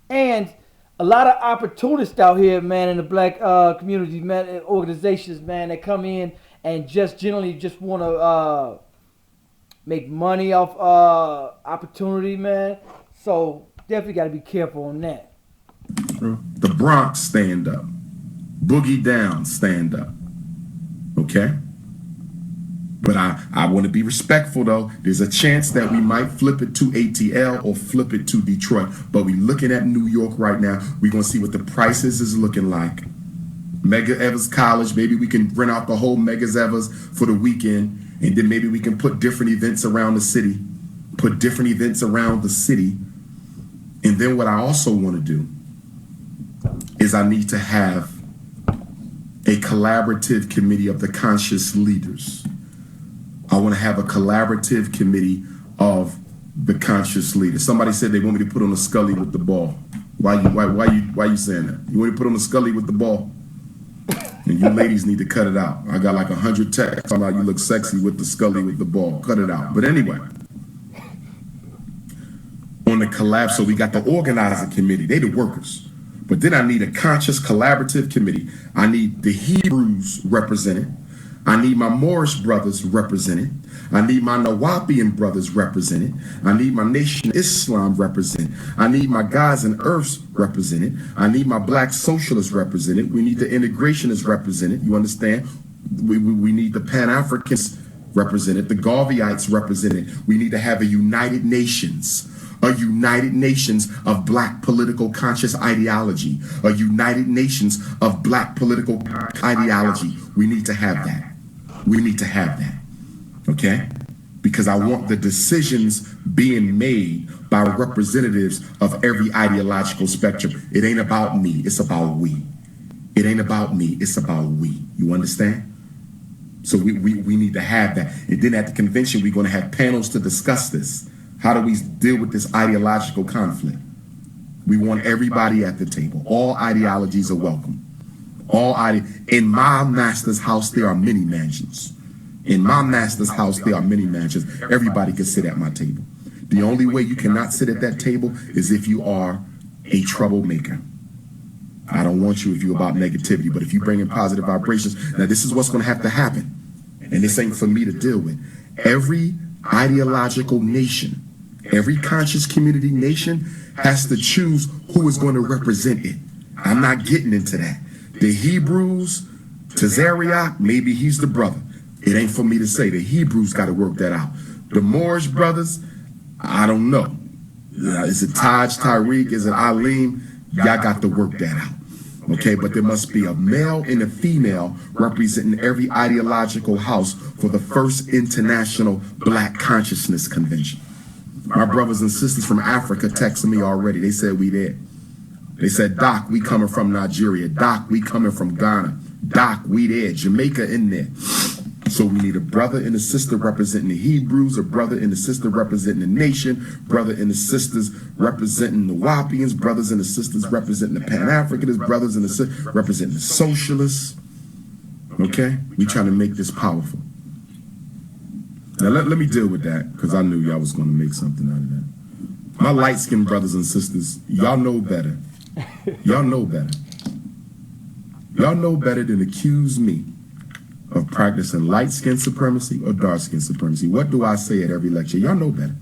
and a lot of opportunists out here, man, in the black community, man, organizations, man, that come in and just generally just want to make money off opportunity, man. So definitely got to be careful on that. The Bronx, stand up. Boogie Down, stand up. Okay? But I want to be respectful, though. There's a chance that we might flip it to ATL or flip it to Detroit. But we're looking at New York right now. We're going to see what the prices is looking like. Medgar Evers College, maybe we can rent out the whole Medgar Evers for the weekend. And then maybe we can put different events around the city. And then what I also want to do is I need to have a collaborative committee of the conscious leaders. I want to have a collaborative committee of the conscious leaders. Somebody said they want me to put on a Scully with the ball. Why you saying that? You want me to put on a Scully with the ball? And you ladies need to cut it out. I got like 100 texts about you look sexy with the Scully with the ball. Cut it out. But anyway, on the collab, so we got the organizing committee. They the workers. But then I need a conscious collaborative committee. I need the Hebrews represented. I need my Moorish brothers represented. I need my Nawapian brothers represented. I need my Nation of Islam represented. I need my guys in Earths represented. I need my black socialists represented. We need the integrationists represented. You understand? We need the Pan-Africans represented, the Garveyites represented. We need to have a United Nations of black political conscious ideology, a United Nations of black political ideology. We need to have that. Okay? Because I want the decisions being made by representatives of every ideological spectrum. It ain't about me, it's about we. It ain't about me, it's about we. You understand? So we need to have that. And then at the convention, we're going to have panels to discuss this. How do we deal with this ideological conflict? We want everybody at the table. All ideologies are welcome. In my master's house, there are many mansions. In my master's house, there are many mansions. Everybody can sit at my table. The only way you cannot sit at that table is if you are a troublemaker. I don't want you if you're about negativity, but if you bring in positive vibrations, now this is what's going to have to happen. And this ain't for me to deal with. Every ideological nation, every conscious community nation has to choose who is going to represent it. I'm not getting into that. The Hebrews, Tazariak, maybe he's the brother. It ain't for me to say. The Hebrews got to work that out. The Moorish brothers, I don't know. Is it Taj, Tariq? Is it Alim? Y'all got to work that out. Okay, but there must be a male and a female representing every ideological house for the first International Black Consciousness Convention. My brothers and sisters from Africa texted me already. They said we there. They said, Doc, we coming from Nigeria. Doc, we coming from Ghana. Doc, we there. Jamaica in there. So we need a brother and a sister representing the Hebrews, a brother and a sister representing the nation, brother and the sisters representing the Wapians, brothers and the sisters representing the Pan-Africanists, brothers and the sisters representing the socialists. Okay? We trying to make this powerful. Now let me deal with that, because I knew y'all was going to make something out of that. My light-skinned brothers and sisters, y'all know better. Y'all know better. Y'all know better than accuse me of practicing light-skin supremacy or dark-skin supremacy. What do I say at every lecture? Y'all know better.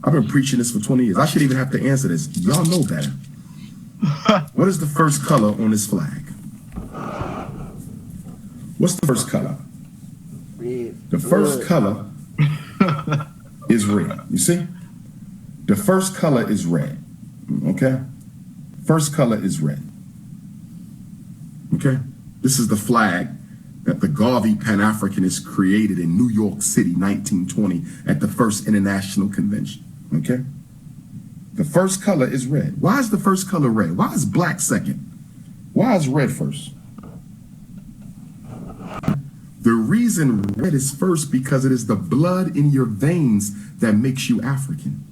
I've been preaching this for 20 years. I should even have to answer this. Y'all know better. What is the first color on this flag? What's the first color? Red. The first color is red. You see? The first color is red. Okay? First color is red. Okay? This is the flag that the Garvey Pan-Africanists created in New York City, 1920, at the first International Convention. Okay? The first color is red. Why is the first color red? Why is black second? Why is red first? The reason red is first because it is the blood in your veins that makes you African.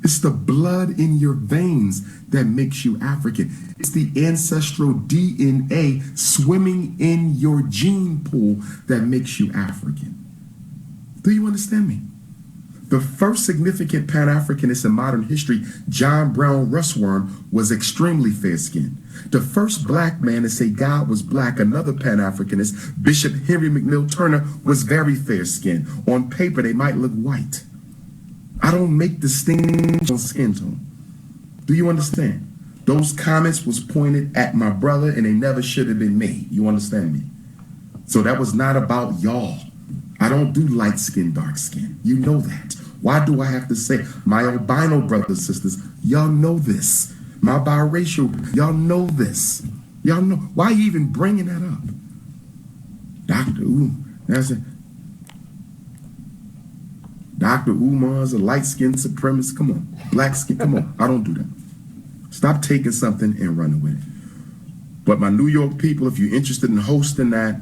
It's the blood in your veins that makes you African. It's the ancestral DNA swimming in your gene pool that makes you African. Do you understand me? The first significant Pan-Africanist in modern history, John Brown Russwurm, was extremely fair-skinned. The first black man to say God was black, another Pan-Africanist, Bishop Henry McNeill Turner, was very fair-skinned. On paper, they might look white. I don't make distinctions on skin tone. Do you understand? Those comments was pointed at my brother and they never should have been made. You understand me? So that was not about y'all. I don't do light skin, dark skin. You know that. Why do I have to say my albino brothers and sisters? Y'all know this. My biracial, y'all know this. Y'all know. Why are you even bringing that up? Dr. Umar's a light-skinned supremacist. Come on. Black skin. Come on. I don't do that. Stop taking something and running with it. But my New York people, if you're interested in hosting that,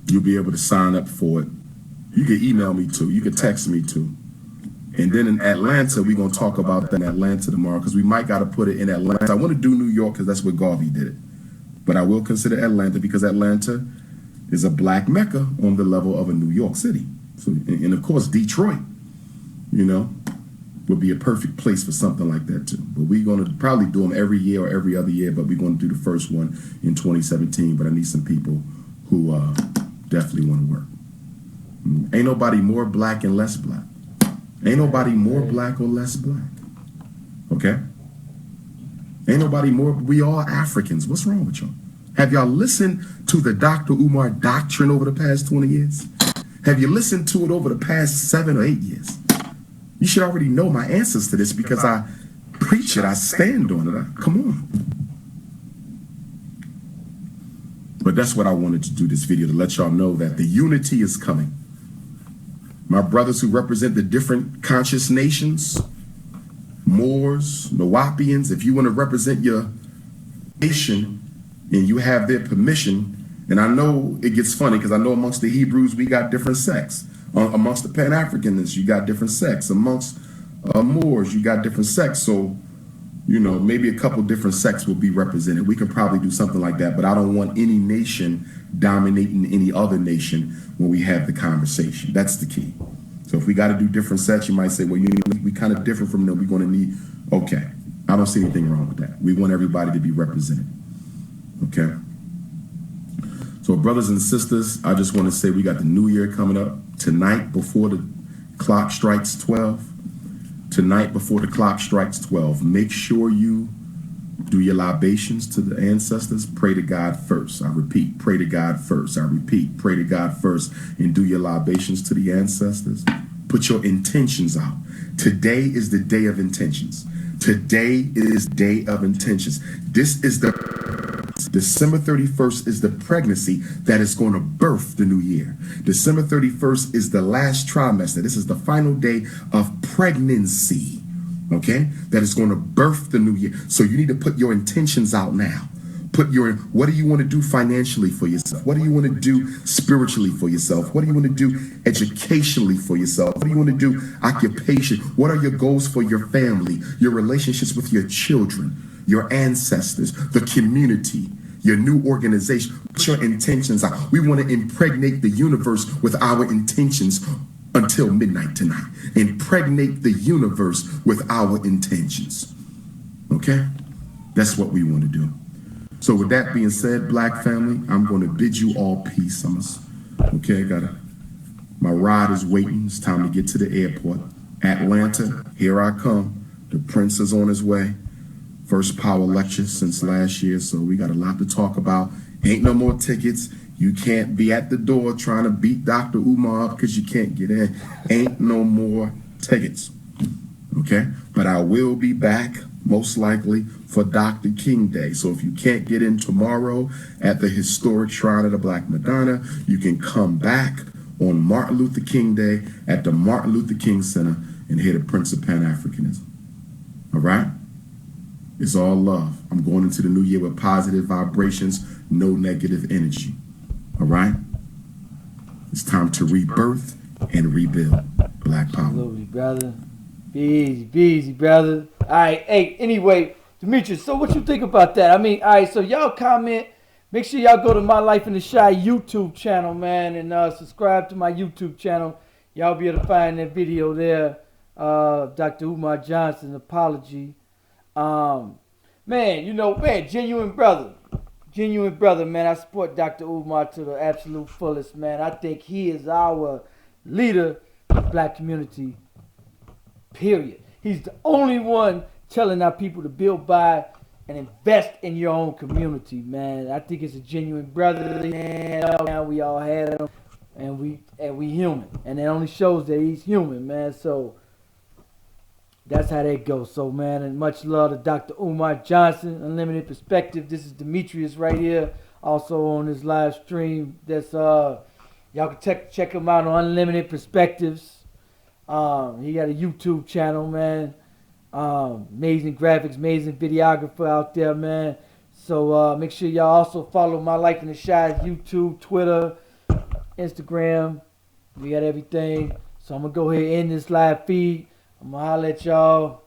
you'll be able to sign up for it. You can email me too. You can text me too. And then in Atlanta, we're going to talk about that in Atlanta tomorrow because we might got to put it in Atlanta. I want to do New York because that's where Garvey did it. But I will consider Atlanta because Atlanta is a black mecca on the level of a New York City. So, and of course, Detroit, would be a perfect place for something like that too. But we're going to probably do them every year or every other year, but we're going to do the first one in 2017. But I need some people who definitely want to work. Ain't nobody more black and less black. Ain't nobody more black or less black. Okay? Ain't nobody more. We all Africans. What's wrong with y'all? Have y'all listened to the Dr. Umar doctrine over the past 20 years? Have you listened to it over the past 7 or 8 years? You should already know my answers to this because I preach it. I stand on it. Come on. But that's what I wanted to do this video, to let y'all know that the unity is coming. My brothers who represent the different conscious nations, Moors, Nawapians, if you want to represent your nation and you have their permission, and I know it gets funny because I know amongst the Hebrews we got different sects. Amongst the Pan-Africanists, you got different sects. Amongst Moors, you got different sects. So, maybe a couple different sects will be represented. We can probably do something like that, but I don't want any nation dominating any other nation when we have the conversation. That's the key. So if we got to do different sets, you might say, well, we kind of different from them. We're going to need, okay. I don't see anything wrong with that. We want everybody to be represented. Okay. So brothers and sisters, I just want to say we got the new year coming up tonight before the clock strikes 12. Tonight before the clock strikes 12, make sure you do your libations to the ancestors. Pray to God first. I repeat, pray to God first. I repeat, pray to God first, and do your libations to the ancestors. Put your intentions out. Today is the day of intentions. Today is day of intentions. This is December 31st is the pregnancy that is going to birth the new year. December 31st is the last trimester. This is the final day of pregnancy, okay? That is going to birth the new year. So you need to put your intentions out now. What do you want to do financially for yourself? What do you want to do spiritually for yourself? What do you want to do educationally for yourself? What do you want to do occupation? What are your goals for your family, your relationships with your children, your ancestors, the community, your new organization? Put your intentions out. We want to impregnate the universe with our intentions until midnight tonight. Impregnate the universe with our intentions. Okay? That's what we want to do. So with that being said, Black family, I'm going to bid you all peace. My ride is waiting. It's time to get to the airport. Atlanta, here I come. The prince is on his way. First power lecture since last year, so we got a lot to talk about. Ain't no more tickets. You can't be at the door trying to beat Dr. Umar up because you can't get in. Ain't no more tickets. Okay? But I will be back, most likely, for Dr. King Day. So if you can't get in tomorrow at the historic Shrine of the Black Madonna, you can come back on Martin Luther King Day at the Martin Luther King Center and hear the Prince of Pan-Africanism. All right? It's all love. I'm going into the new year with positive vibrations, no negative energy. All right? It's time to rebirth and rebuild. Black power. Absolutely, brother. Be easy, brother. All right. Hey, anyway, Demetrius, so what you think about that? I mean, all right, so y'all comment. Make sure y'all go to My Life in the Shy YouTube channel, man, and subscribe to my YouTube channel. Y'all be able to find that video there. Dr. Umar Johnson, apology. Man, genuine brother, man. I support Dr. Umar to the absolute fullest, man. I think he is our leader of the Black community, period. He's the only one telling our people to build by and invest in your own community, man. I think it's a genuine brother, man. We all had him, and we human, and it only shows that he's human, man. So that's how that goes. So, man, and much love to Dr. Umar Johnson, Unlimited Perspective. This is Demetrius right here, also on this live stream. That's y'all can check him out on Unlimited Perspectives. He got a YouTube channel, man. Amazing graphics, amazing videographer out there, man. So make sure y'all also follow My Life in the Shy YouTube, Twitter, Instagram. We got everything. So I'm gonna go ahead and end this live feed. I'm gonna holler at y'all.